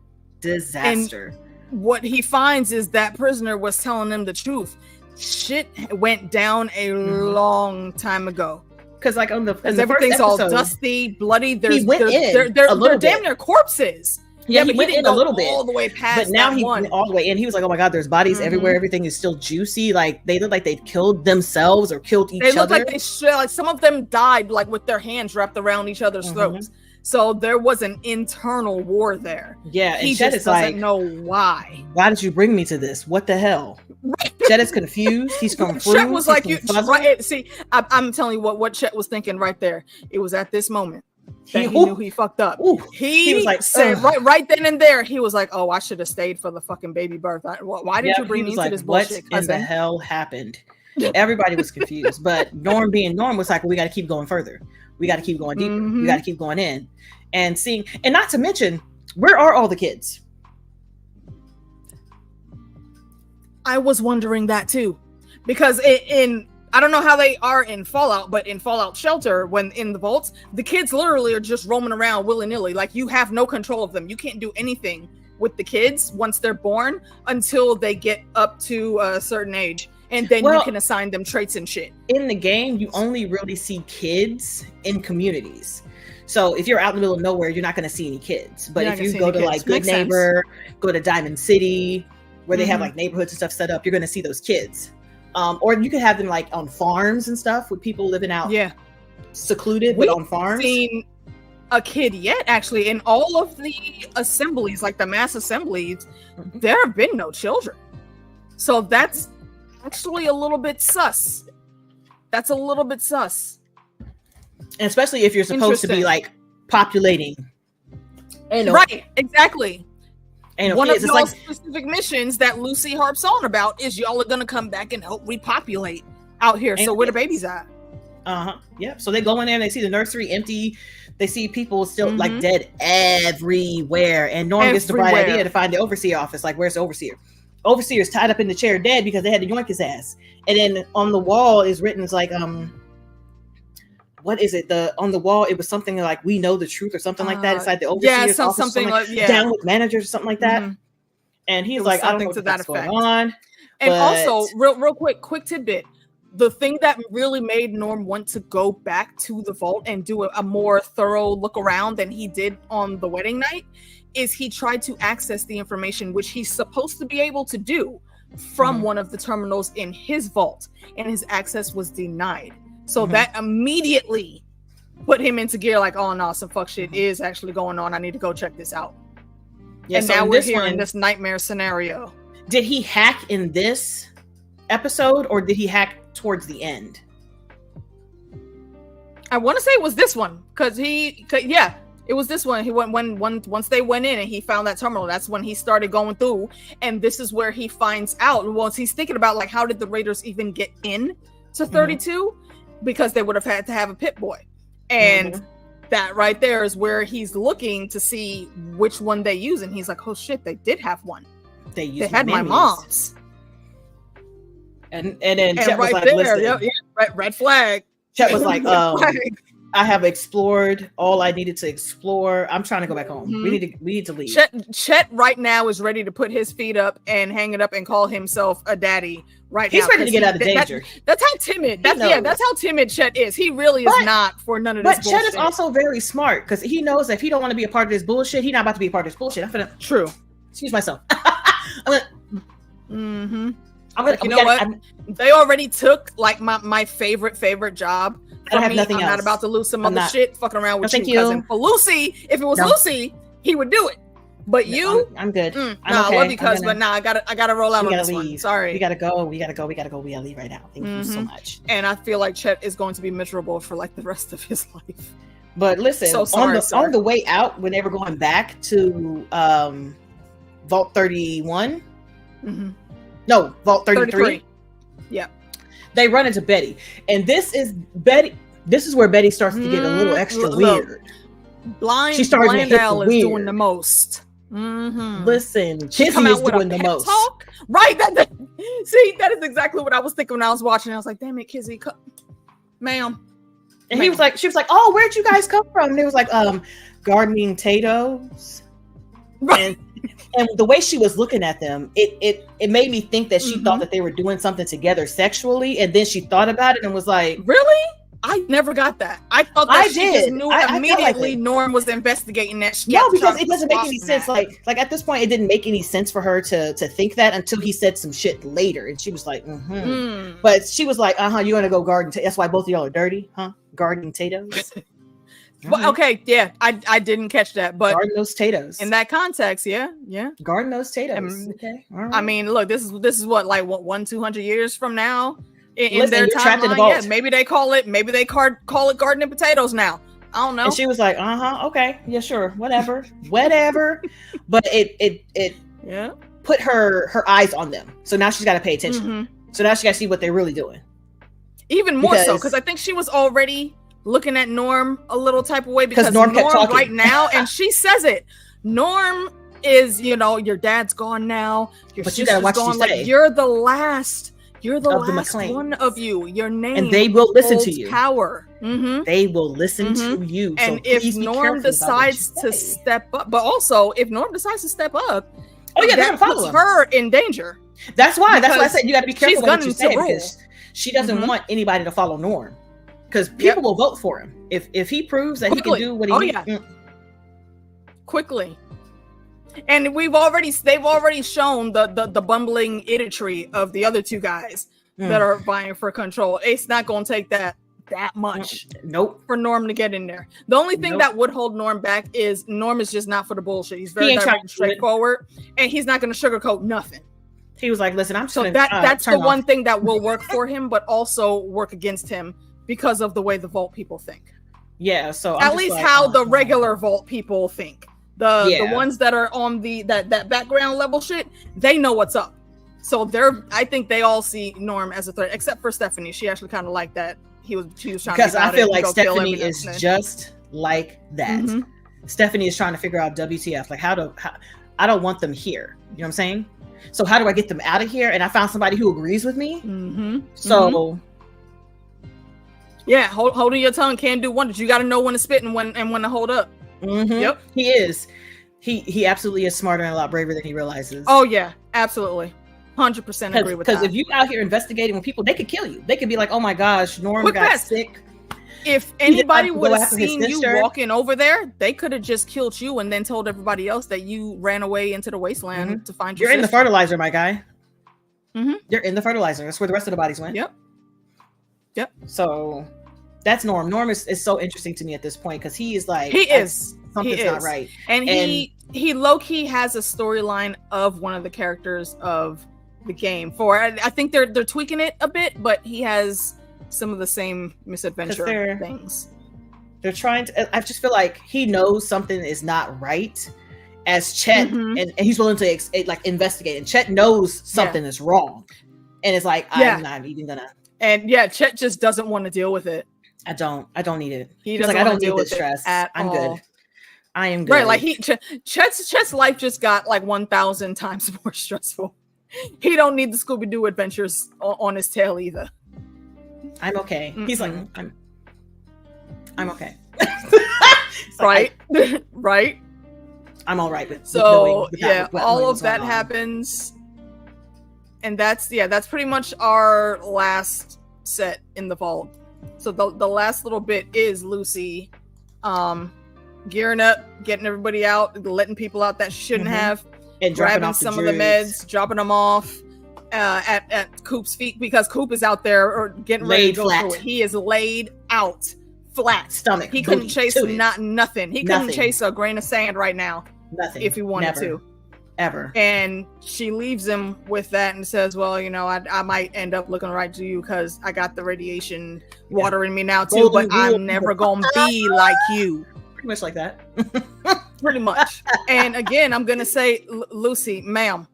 And what he finds is that prisoner was telling them the truth. Shit went down a long time ago. Because like because everything's all dusty, bloody. They're damn near corpses. Yeah, he went in a little bit all the way past. But now he went all the way in. He was like, "Oh my god, there's bodies everywhere. Everything is still juicy. Like they look like they'd killed themselves or killed each other. They look like like some of them died like with their hands wrapped around each other's throats. So there was an internal war there. Yeah, he just doesn't know why. Why did you bring me to this? What the hell? Chet is confused. He's confused. Chet was like, see, I'm telling you what Chet was thinking right there. It was at this moment that he knew he fucked up. He was like, said right then and there, he was like, oh, I should have stayed for the fucking baby birth. Why did you bring me to this bullshit? What in the hell happened? Everybody was confused, but Norm being Norm was like, well, we got to keep going further. We got to keep going deeper. We got to keep going in and seeing. And not to mention, where are all the kids? I was wondering that too, because I don't know how they are in Fallout, but in Fallout Shelter, when in the vaults, the kids literally are just roaming around willy-nilly. Like you have no control of them. You can't do anything with the kids once they're born until they get up to a certain age. And then you can assign them traits and shit. In the game, you only really see kids in communities. So if you're out in the middle of nowhere, you're not going to see any kids. But if you go to like Good Neighbor, go to Diamond City, where they have like neighborhoods and stuff set up, you're going to see those kids. Or you could have them like on farms and stuff with people living out secluded, but on farms. Seen a kid yet, actually. In all of the assemblies, like the mass assemblies, there have been no children. So that's actually a little bit sus. That's a little bit sus. And especially if you're supposed to be like populating. Right, exactly. One of y'all's specific missions that Lucy harps on about is y'all are going to come back and help repopulate out here. So where the babies at? Yep. So they go in there and they see the nursery empty. They see people still like dead everywhere. And Norm gets the bright idea to find the overseer office. Like, where's the overseer? Overseer's tied up in the chair dead because they had to yoink his ass. And then on the wall is written, it's like, what is it? On the wall, it was something like, we know the truth or something like that. Inside the overseer's office, something like down with managers or something like that. And he's like, I don't know what's going on. And also, real quick tidbit. The thing that really made Norm want to go back to the vault and do a more thorough look around than he did on the wedding night is he tried to access the information, which he's supposed to be able to do from one of the terminals in his vault, and his access was denied. So that immediately put him into gear, like, oh no, some fuck shit is actually going on. I need to go check this out. Yeah, and so now we're here in this nightmare scenario. Did he hack in this episode, or did he hack towards the end? I want to say it was this one, because it was this one. He went once they went in and he found that terminal. That's when he started going through, and this is where he finds out. Once he's thinking about like, how did the Raiders even get in to 32? Because they would have had to have a pit boy, and that right there is where he's looking to see which one they use, and he's like, oh shit, they did have one. They had my mom's. And then Chet was like, there, red flag. Chet was like, I have explored all I needed to explore. I'm trying to go back home. We need to leave. Chet right now is ready to put his feet up and hang it up and call himself a daddy. He's ready to get out of danger. That's how timid. That's how timid Chet is. He really is not for none of this bullshit. But Chet is also very smart, because he knows that if he don't want to be a part of this bullshit, he's not about to be a part of this bullshit. True. Excuse myself. You know what? They already took like my favorite job. I have nothing else. I'm not about to lose some other shit fucking around with you, cousin. For Lucy, if it was Lucy, he would do it. But you, I'm good. I love you, cuz, but I gotta roll out on this one. Sorry. We gotta go. We gotta leave right now. Thank you so much. And I feel like Chet is going to be miserable for like the rest of his life. But listen, on the way out, when they were going back to Vault 31, No, Vault 33. Yeah. They run into Betty. And this is where Betty starts to get a little extra weird. Blandale is doing the most. Listen, Kizzy is doing the most. Talk? Right. See, that is exactly what I was thinking when I was watching. I was like, damn it, Kizzy. Ma'am. And she was like, oh, where'd you guys come from? And it was like, gardening potatoes. Right. And the way she was looking at them, it made me think that she thought that they were doing something together sexually. And then she thought about it and was like, really? I never got that. I thought that she just knew immediately like Norm was investigating that. No, because it doesn't make any sense. Like at this point, it didn't make any sense for her to think that until he said some shit later. And she was like, But she was like, you want to go garden? That's why both of y'all are dirty, huh? Gardening potatoes. Well, okay, yeah, I didn't catch that, but garden those potatoes in that context, yeah, garden those potatoes. Okay, all right. I mean, look, this is what, like, 200 years from now in Listen, their timeline. Yeah, maybe they call it gardening potatoes now. I don't know. And she was like, okay, yeah, sure, whatever. But it put her eyes on them. So now she's got to pay attention. So now she got to see what they're really doing. Even more so, because I think she was already looking at Norm a little type of way, because Norm kept talking right now, and she says it. Norm is, your dad's gone now. Your sister's gone. Like, you're the last. You're the last one of you. Your name, and they will listen to you. Power. They will listen to you. And if Norm decides to step up, but also if Norm decides to step up, that puts her in danger. That's why I said you got to be careful what you say, because she doesn't want anybody to follow Norm. Because people will vote for him if he proves that he can do what he needs. Quickly. And they've already shown the bumbling idiotry of the other two guys that are vying for control. It's not going to take that much. Nope. For Norm to get in there. The only thing that would hold Norm back is Norm is just not for the bullshit. He's very direct and straightforward, and he's not going to sugarcoat nothing. He was like, "Listen, I'm so that's the one thing that will work for him, but also work against him because of the way the Vault people think." Yeah. So at least how the regular Vault people think. The ones that are on that background level shit, they know what's up. So I think they all see Norm as a threat, except for Stephanie. She actually kind of liked that she was trying, because I feel like Stephanie is just like that. Stephanie is trying to figure out WTF, like I don't want them here. You know what I'm saying? So how do I get them out of here? And I found somebody who agrees with me. So yeah, holding your tongue can do wonders. You got to know when to spit and when to hold up. Yep, he is. He absolutely is smarter and a lot braver than he realizes. Oh yeah, absolutely, 100% agree with that. Because if you out here investigating with people, they could kill you. They could be like, "Oh my gosh, Norm got sick." If anybody would have seen you walking over there, they could have just killed you and then told everybody else that you ran away into the wasteland to find your sister. You're in the fertilizer, my guy. You're in the fertilizer. That's where the rest of the bodies went. Yep. So that's Norm. Norm is so interesting to me at this point, because he is like, something's not right. And he low-key has a storyline of one of the characters of the game. I think they're tweaking it a bit, but he has some of the same misadventure things. They're trying to. I just feel like he knows something is not right, as Chet, and he's willing to investigate. And Chet knows something is wrong, and it's like, I'm not even gonna. And Chet just doesn't want to deal with it. I don't need it. He's like, I don't deal with stress. I'm good. I am good. Right, like Chet's life just got like 1,000 times more stressful. He don't need the Scooby-Doo adventures on his tail either. I'm okay. He's like, I'm okay. Right. Right. I'm all right with all of that happens. And that's pretty much our last set in the vault. So the last little bit is Lucy gearing up, getting everybody out, letting people out that she shouldn't have, and grabbing some of the meds, dropping them off at Coop's feet, because Coop is out there or getting ready to go through it. He is laid out flat. Stomach. He couldn't chase nothing. He couldn't chase a grain of sand right now. Nothing. If he wanted to. Ever. And she leaves him with that and says, well, I might end up looking right to you because I got the radiation water in me now too, but I'm never gonna be like you. Pretty much like that. Pretty much. And again, I'm gonna say, Lucy, ma'am,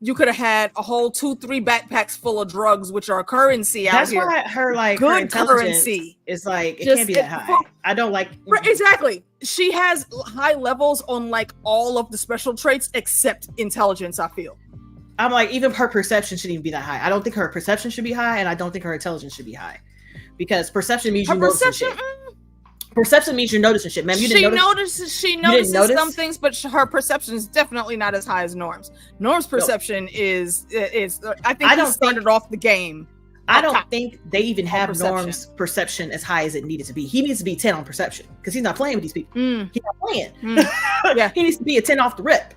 you could have had a whole 2-3 backpacks full of drugs, which are currency out That's here. why her like Good her intelligence currency. is like it Just- can't be that high. I don't like Exactly. She has high levels on like all of the special traits except intelligence, I feel. I'm like, even her perception shouldn't even be that high. I don't think her perception should be high, and I don't think her intelligence should be high. Because perception means you notice shit. Perception means you're noticing shit, man. She notices some things, but her perception is definitely not as high as Norm's. Norm's perception is I think he started off the game. I don't think they even have Norm's perception as high as it needed to be. He needs to be 10 on perception because he's not playing with these people. He's not playing. Yeah, he needs to be a 10 off the rip.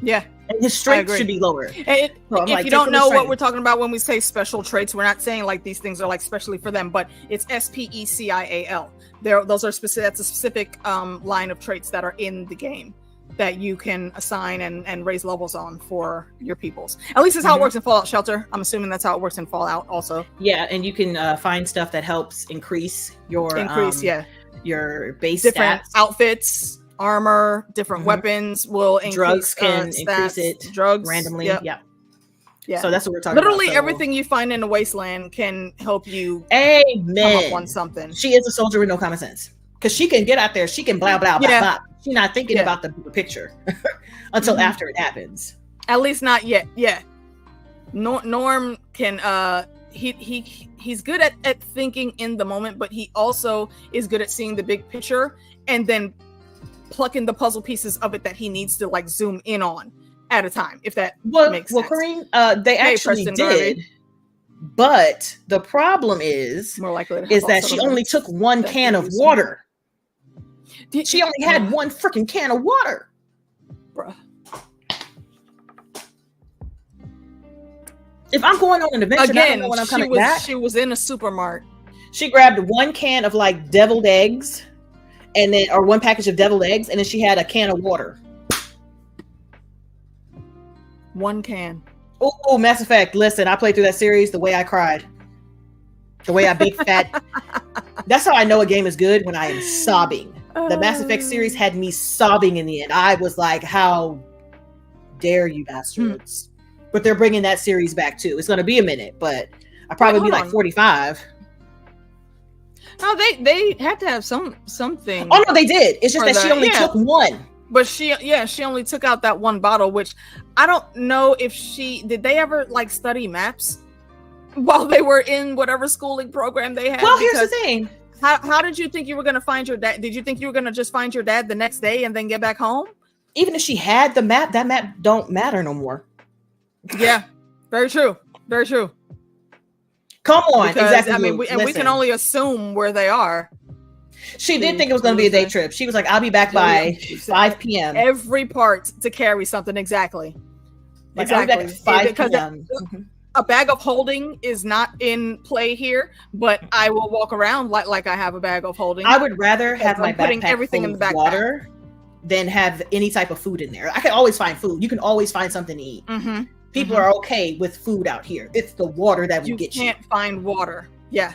Yeah. And his strength should be lower. If you don't know what we're talking about when we say special traits, we're not saying like these things are like specially for them, but it's SPECIAL. Those are specific. That's a specific line of traits that are in the game that you can assign and raise levels on for your peoples. At least it's how it works in Fallout Shelter. I'm assuming that's how it works in Fallout also. Yeah, and you can find stuff that helps increase your base different stats. Outfits. Armor, different weapons will increase. Drugs can stats, increase it. Drugs randomly. Yep. Yeah. So that's what we're talking Literally about. Literally everything you find in the wasteland can help you come up on something. She is a soldier with no common sense. Because she can get out there, she can blah, blah, blah, blah. She's not thinking about the picture until after it happens. At least not yet. Yeah. Norm can he's good at thinking in the moment, but he also is good at seeing the big picture and then plucking the puzzle pieces of it that he needs to like zoom in on at a time, if that makes sense. Corrine, they actually did, but the problem is more likely that she only took one can of water. She only had one freaking can of water. Bruh. If I'm going on an adventure, I don't know when I'm coming back. She was in a supermarket. She grabbed one can of like deviled eggs, and then or one package of deviled eggs, and then she had a can of water. One can. Oh, Mass Effect. Listen, I played through that series the way I cried. The way I big fat. That's how I know a game is good, when I am sobbing. The Mass Effect series had me sobbing in the end. I was like, how dare you bastards. But they're bringing that series back too. It's going to be a minute, but I'll probably be like 45. No, they had to have something. Oh no, they did. It's just that she only took one. But she only took out that one bottle, which I don't know if did they ever like study maps while they were in whatever schooling program they had? Well, here's the thing. How did you think you were going to find your dad? Did you think you were going to just find your dad the next day and then get back home? Even if she had the map, that map don't matter no more. Yeah, very true. Very true. Come on, because, exactly. I mean, we can only assume where they are. She did think it was going to be a day trip. She was like, "I'll be back by 5 p.m." Every part to carry something exactly. Like, I'll be back at 5 p.m. A bag of holding is not in play here, but I will walk around like I have a bag of holding. I would rather have my putting backpack everything full in the of backpack water than have any type of food in there. I can always find food. You can always find something to eat. People are okay with food out here. It's the water that will get you. You can't find water. Yeah.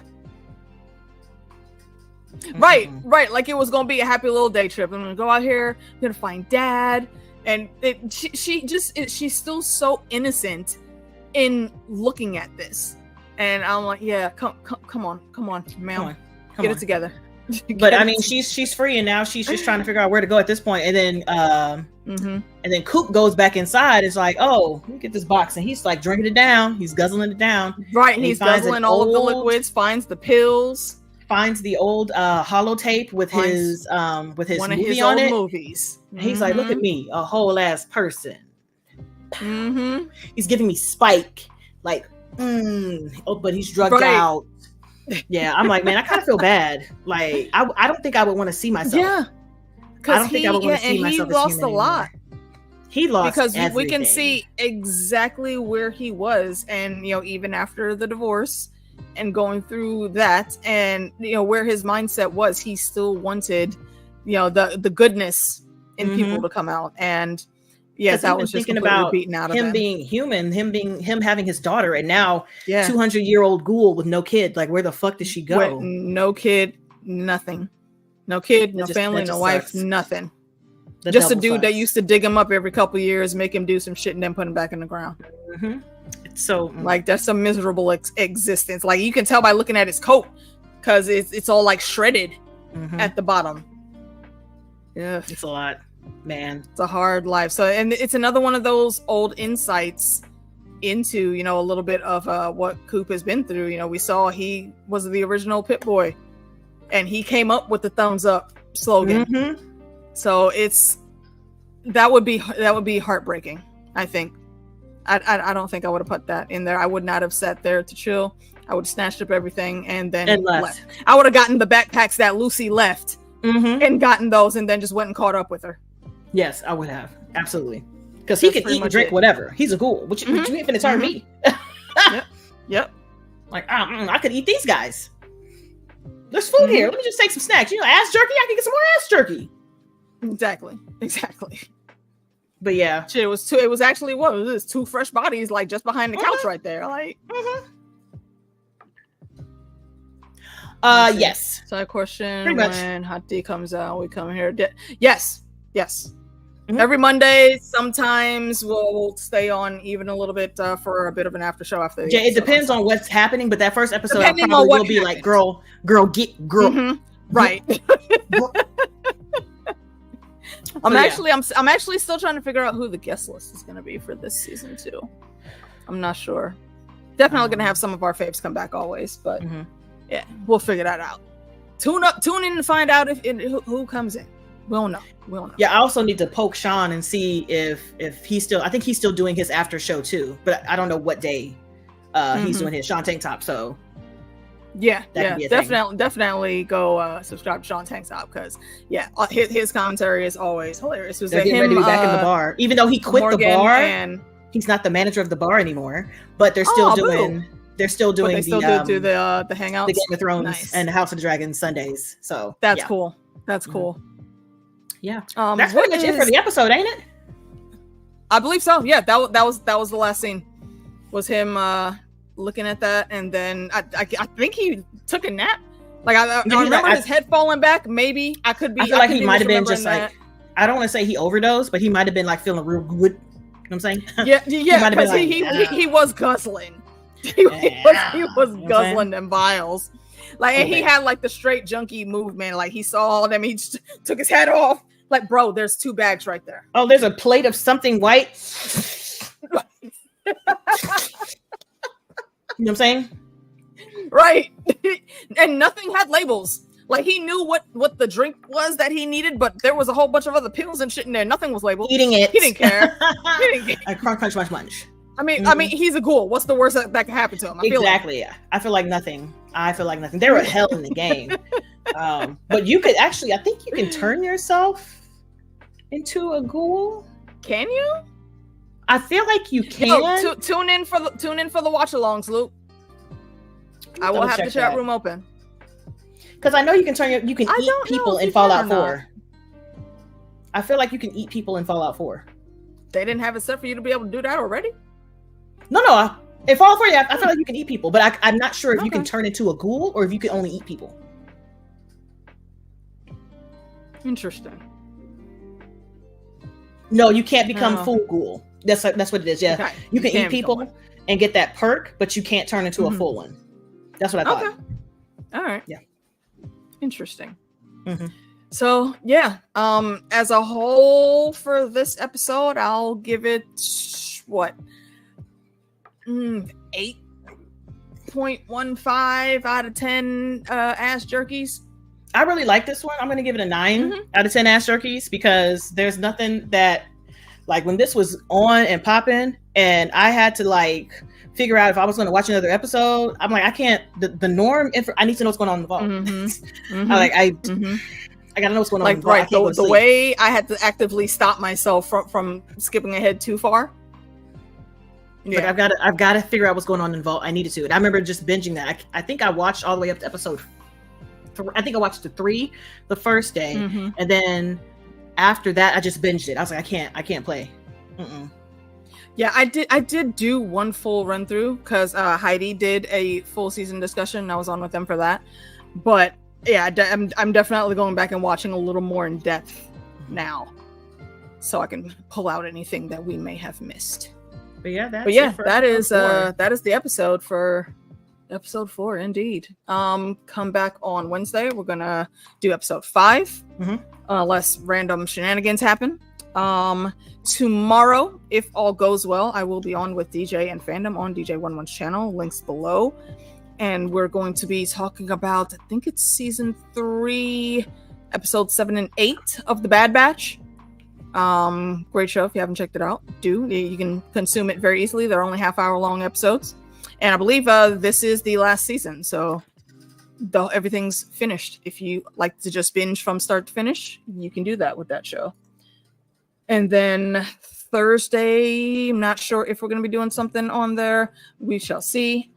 Right. Like it was gonna be a happy little day trip. I'm gonna go out here. I'm gonna find Dad, and she's still so innocent in looking at this, and I'm like, yeah, come on, ma'am, get it together. But I mean, she's free, and now she's just trying to figure out where to go at this point. And then and then Coop goes back inside. It's like, oh, let me get this box, and he's like drinking it down. He's guzzling it down. Right, and he's guzzling all of the liquids. Finds the pills. Finds the old holotape with his one movie of his on old it. Movies. He's like, look at me, a whole ass person. He's giving me Spike, like, oh, but he's drugged out. Yeah, I'm like, man, I kind of feel bad. Like, I don't think I would want to see myself. Yeah, I don't think I would want to see myself. He lost a lot. He lost because everything. We can see exactly where he was, and even after the divorce and going through that, and where his mindset was, he still wanted the goodness in people to come out. And yes, that was just thinking about beaten out of him being human, him having his daughter, and now 200-year-old ghoul with no kid. Like, where the fuck did she go? No kid, nothing. No kid, no family, no wife, nothing. Just a dude that used to dig him up every couple years, make him do some shit, and then put him back in the ground. Mm-hmm. So like that's a miserable existence. Like you can tell by looking at his coat, because it's all like shredded at the bottom. Yeah, it's a lot, man. It's a hard life. So, and it's another one of those old insights into, you know, a little bit of what Coop has been through. You know, we saw he was the original Pit Boy, and he came up with the thumbs up slogan. So that would be heartbreaking. I think. I don't think I would have put that in there. I would not have sat there to chill. I would have snatched up everything and then left. I would have gotten the backpacks that Lucy left and gotten those, and then just went and caught up with her. Yes, I would have. Absolutely. Because he could eat and drink whatever. He's a ghoul. Which you ain't finna turn me. Yep. Like, I could eat these guys. There's food here. Let me just take some snacks. You know, ass jerky. I can get some more ass jerky. Exactly. But yeah, shit, it was actually what was this? 2 fresh bodies, like just behind the couch right there. Like, yes. Side question: when Hot D comes out, we come here. Yes. Every Monday. Sometimes we'll stay on even a little bit for a bit of an after show after. Yeah, it depends on what's happening, but that first episode probably will be like, girl, get. Right. I'm actually still trying to figure out who the guest list is going to be for this season too. I'm not sure. Definitely going to have some of our faves come back always, but yeah, we'll figure that out. Tune in to find out who comes in. We'll know. Yeah, I also need to poke Sean and see if he's still. I think he's still doing his after show too, but I don't know what day he's doing his Sean Tank Top. So. Yeah, definitely go subscribe to Sean Tank Top, because his commentary is always hilarious. Was getting ready to be back in the bar, even though he quit the bar and he's not the manager of the bar anymore. But they're still doing the hangouts, the Game of Thrones and the House of the Dragon Sundays. So that's cool. That's cool. Yeah, that's pretty much it for the episode, ain't it? I believe so. Yeah, that was the last scene. Was him looking at that, and then I think he took a nap. Like I remember his head falling back. Maybe I could be. I feel like he might have been just like, I don't want to say he overdosed, but he might have been like feeling real good. You know what I'm saying? Yeah. Because he was guzzling. He was guzzling them vials. Like, and he had like the straight junkie movement. Like he saw all of them. He just took his head off. Like, bro, there's 2 bags right there. Oh, there's a plate of something white. You know what I'm saying? Right. And nothing had labels. Like, he knew what the drink was that he needed, but there was a whole bunch of other pills and shit in there. Nothing was labeled. Eating it. He didn't care. Crunch, munch. I mean, he's a ghoul. What's the worst that can happen to him? I feel like nothing. They were hell in the game. But you could actually, I think you can turn yourself into a ghoul. Can you? I feel like you can. Tune in for the watch-alongs, Luke. I will have the chat room open. Because I know you can eat people in Fallout 4. I feel like you can eat people in Fallout 4. They didn't have it set for you to be able to do that already? No. In Fallout 4, I feel like you can eat people, but I'm not sure if you can turn into a ghoul or if you can only eat people. Interesting. No, you can't become full ghoul. That's what it is. Yeah, okay. You can eat people and get that perk, but you can't turn into a full one. That's what I thought. Okay. All right. Yeah. Interesting. So yeah, as a whole for this episode, I'll give it 8.15 out of 10 ass jerkies. I really like this one. I'm going to give it a 9 out of 10 ass jerkies, because there's nothing that, like, when this was on and popping and I had to like figure out if I was going to watch another episode, I'm like, I can't, the norm, I need to know what's going on in the vault. I gotta know what's going on. Like, right, the way I had to actively stop myself from skipping ahead too far. Yeah, like, I've got to figure out what's going on in Vault. I needed to. And I remember just binging that. I think I watched all the way up to episode. I think I watched the 3 the first day, and then after that, I just binged it. I was like, I can't play. Yeah, I did do one full run through because Heidi did a full season discussion. And I was on with them for that, but yeah, I'm definitely going back and watching a little more in depth now. so I can pull out anything that we may have missed. But yeah, that is the episode for episode 4 indeed. Come back on Wednesday. We're gonna do episode 5, unless random shenanigans happen. Tomorrow, if all goes well, I will be on with DJ and Fandom on DJ Wun Wun's channel, links below, and we're going to be talking about, I think it's season 3, episodes 7 and 8 of The Bad Batch. Great show. If you haven't checked it out, do. You can consume it very easily. They're only half-hour long episodes, and I believe this is the last season, so everything's finished. If you like to just binge from start to finish, you can do that with that show. And then Thursday, I'm not sure if we're going to be doing something on there. We shall see.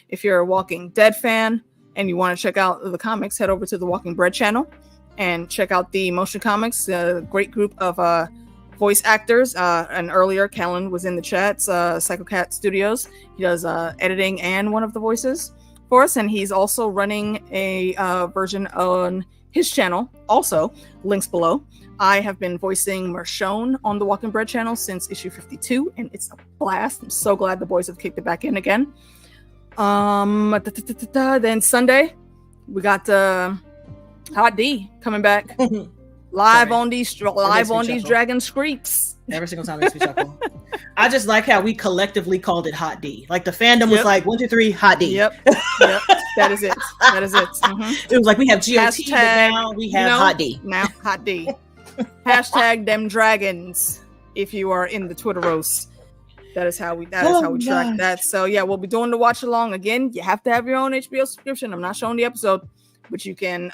If you're a Walking Dead fan and you want to check out the comics, head over to the Walking Bread channel and check out the motion comics. A great group of voice actors. And earlier, Callan was in the chat. Psychocat Studios. He does editing and one of the voices for us. And he's also running a version on his channel. Also, links below. I have been voicing Michonne on the Walking Bread channel since issue 52, and it's a blast. I'm so glad the boys have kicked it back in again. Then Sunday, we got Hot D coming back live on these Dragon Screeps. Every single time it makes me chuckle. I just like how we collectively called it Hot D. Like the fandom was like 1, 2, 3, Hot D. Yep. That is it. It was like we have GOT, but now we have Hot D. Now Hot D. Hashtag them dragons if you are in the Twitteros. That is how we track that. So yeah, we'll be doing the watch along again. You have to have your own HBO subscription. I'm not showing the episode, but you can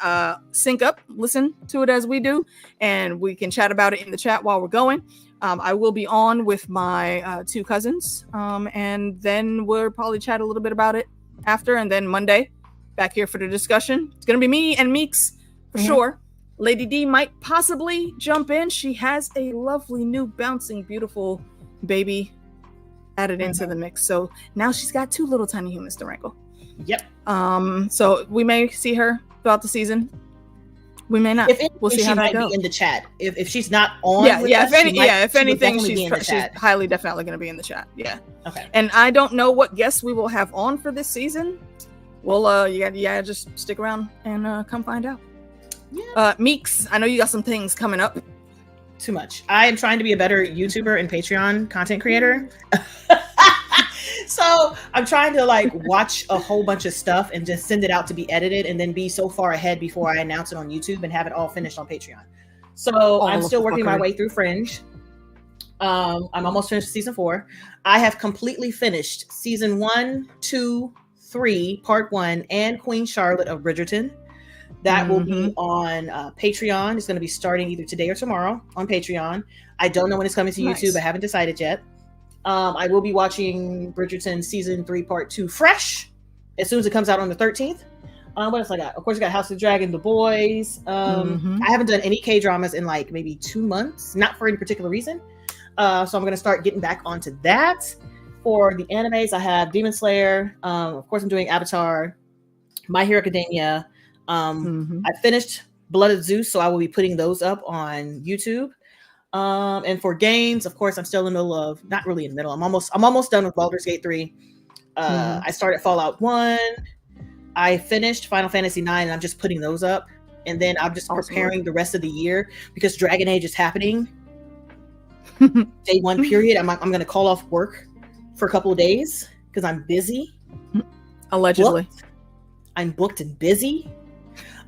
sync up, listen to it as we do, and we can chat about it in the chat while we're going. I will be on with my 2 cousins, and then we'll probably chat a little bit about it after, and then Monday back here for the discussion. It's gonna be me and Meeks for sure. Lady D might possibly jump in. She has a lovely new bouncing beautiful baby added into the mix, so now she's got 2 little tiny humans to wrangle. So we may see her throughout the season. We may not. We'll see how that goes. Be in the chat if she's not on. If anything, she's highly definitely going to be in the chat. Yeah. Okay. And I don't know what guests we will have on for this season. Well, you gotta just stick around and come find out. Yeah. Meeks, I know you got some things coming up. Too much. I am trying to be a better YouTuber and Patreon content creator. So I'm trying to watch a whole bunch of stuff and just send it out to be edited and then be so far ahead before I announce it on YouTube and have it all finished on Patreon. So I'm still working my way through Fringe. I'm almost finished season 4. I have completely finished season 1, 2, 3, part 1, and Queen Charlotte of Bridgerton. That will be on Patreon. It's going to be starting either today or tomorrow on Patreon. I don't know when it's coming to YouTube. I haven't decided yet. I will be watching Bridgerton season 3, part 2 fresh as soon as it comes out on the 13th. What else I got? Of course, I got House of the Dragon, The Boys. I haven't done any K-dramas in maybe 2 months, not for any particular reason. So I'm going to start getting back onto that. For the animes, I have Demon Slayer. Of course, I'm doing Avatar, My Hero Academia. I finished Blood of Zeus, so I will be putting those up on YouTube. And for games, of course, I'm still in the middle of, not really in the middle. I'm almost done with Baldur's Gate 3. I started Fallout 1. I finished Final Fantasy 9, and I'm just putting those up. And then I'm just preparing the rest of the year because Dragon Age is happening. Day 1 period. I'm going to call off work for a couple of days because I'm busy. Allegedly. I'm booked and busy.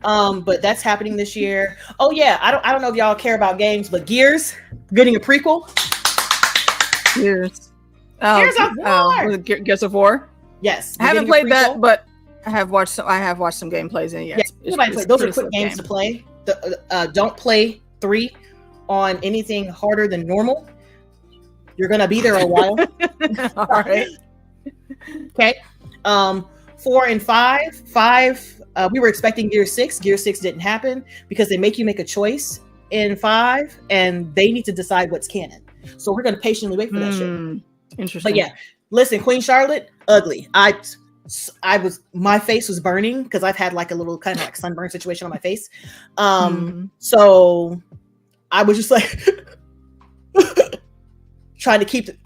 But that's happening this year. Oh yeah, I don't know if y'all care about games, but Gears getting a prequel. Gears of War. Yes, I haven't played that, but I have watched some gameplays, and those are quick games to play. Don't play 3 on anything harder than normal. You're gonna be there a while. All right. Okay. 4 and 5. We were expecting Gear 6. Gear 6 didn't happen because they make you make a choice in 5, and they need to decide what's canon. So we're going to patiently wait for that shit. Interesting. But yeah, listen, Queen Charlotte, ugly. My face was burning because I've had a little kind of sunburn situation on my face. So I was just Trying to keep it.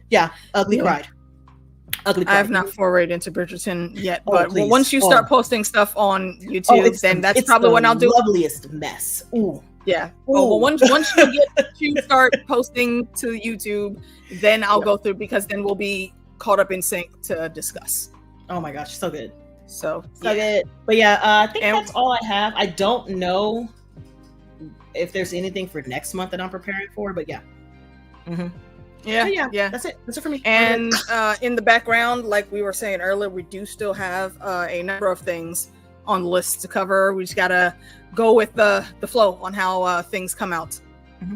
Yeah, ugly cried. Ugly cried. I have not forayed into Bridgerton yet, Oh, but please. once you start posting stuff on YouTube, then that's probably what I'll do. Loveliest mess. Ooh. Yeah. Ooh. Oh, well, once you start posting to YouTube, then I'll go through, because then we'll be caught up in sync to discuss. Oh my gosh, so good. So good. But yeah, I think that's all I have. I don't know if there's anything for next month that I'm preparing for, but yeah. Yeah. That's it. That's it for me. And in the background, like we were saying earlier, we do still have a number of things on the list to cover. We just gotta go with the flow on how things come out.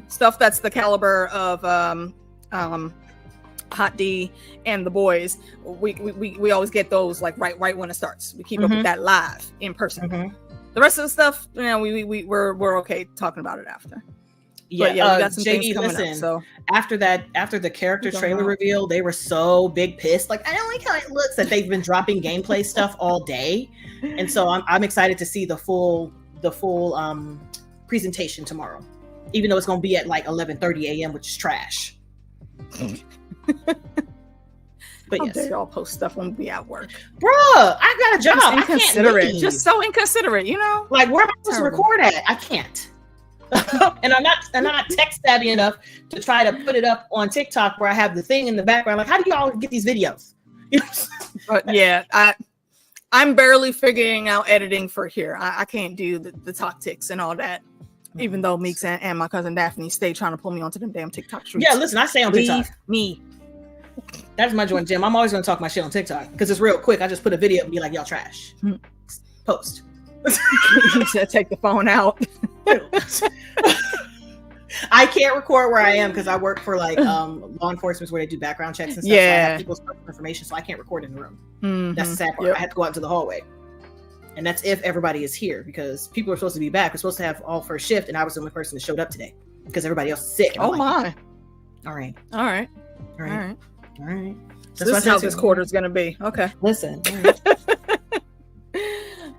Stuff that's the caliber of Hot D and the boys. We always get those like right when it starts. We keep up with that live in person. The rest of the stuff, you know, we're okay talking about it after. Yeah, but yeah, we got some JD, things coming listen, up. So after the character trailer reveal, they were so big pissed. Like, I don't like how it looks, that they've been dropping gameplay stuff all day, and so I'm excited to see the full presentation tomorrow, even though it's going to be at like 11:30 a.m., which is trash. But how yes, dare y'all post stuff when we at work, bruh? I got a job. Just I can't inconsiderate. leave. Just so inconsiderate, you know. Like, where am I supposed to record at? I can't. And I'm not tech savvy enough to try to put it up on TikTok where I have the thing in the background. Like, how do y'all get these videos? But yeah, I'm barely figuring out editing for here. I can't do the tactics and all that. Even though Meeks and my cousin Daphne stay trying to pull me onto them damn TikTok streets. Yeah, listen, I stay on TikTok. Leave me. That's my joint, Jim. I'm always gonna talk my shit on TikTok because it's real quick. I just put a video and be like, y'all trash. Post. Take the phone out. I can't record where I am because I work for like law enforcement where they do background checks and stuff. Yeah. So I have people's personal information, so I can't record in the room. That's the sad part. I have to go out into the hallway. And that's if everybody is here, because people are supposed to be back. We're supposed to have all first shift, and I was the only person that showed up today because everybody else is sick. Oh my. All right. So this is how this quarter is going to be. Okay. Listen.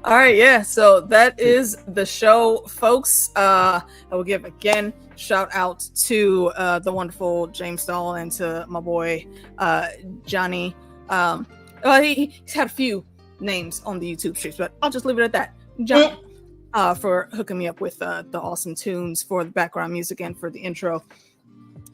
All right. Yeah. So that is the show, folks. I will give again shout out to the wonderful James Stahl and to my boy Johnny. He's had a few names on the YouTube streets, but I'll just leave it at that. Johnny, for hooking me up with the awesome tunes for the background music and for the intro.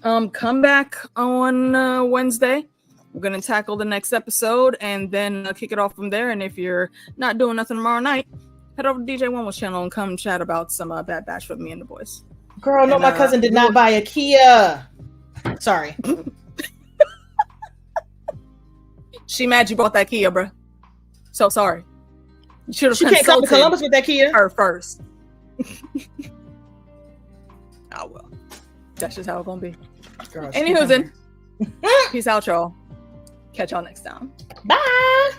Come back on Wednesday. We're gonna tackle the next episode and then kick it off from there. And if you're not doing nothing tomorrow night, head over to DJ Wun Wun's channel and come chat about some Bad Batch with me and the boys. Girl, no, my cousin did not buy a Kia. Sorry. She mad you bought that Kia, bro. So sorry. You should have. She can't come to Columbus with that Kia. Her first. Oh well, that's just how it's gonna be. Girl, Anywho, then, peace out, y'all. Catch y'all next time. Bye.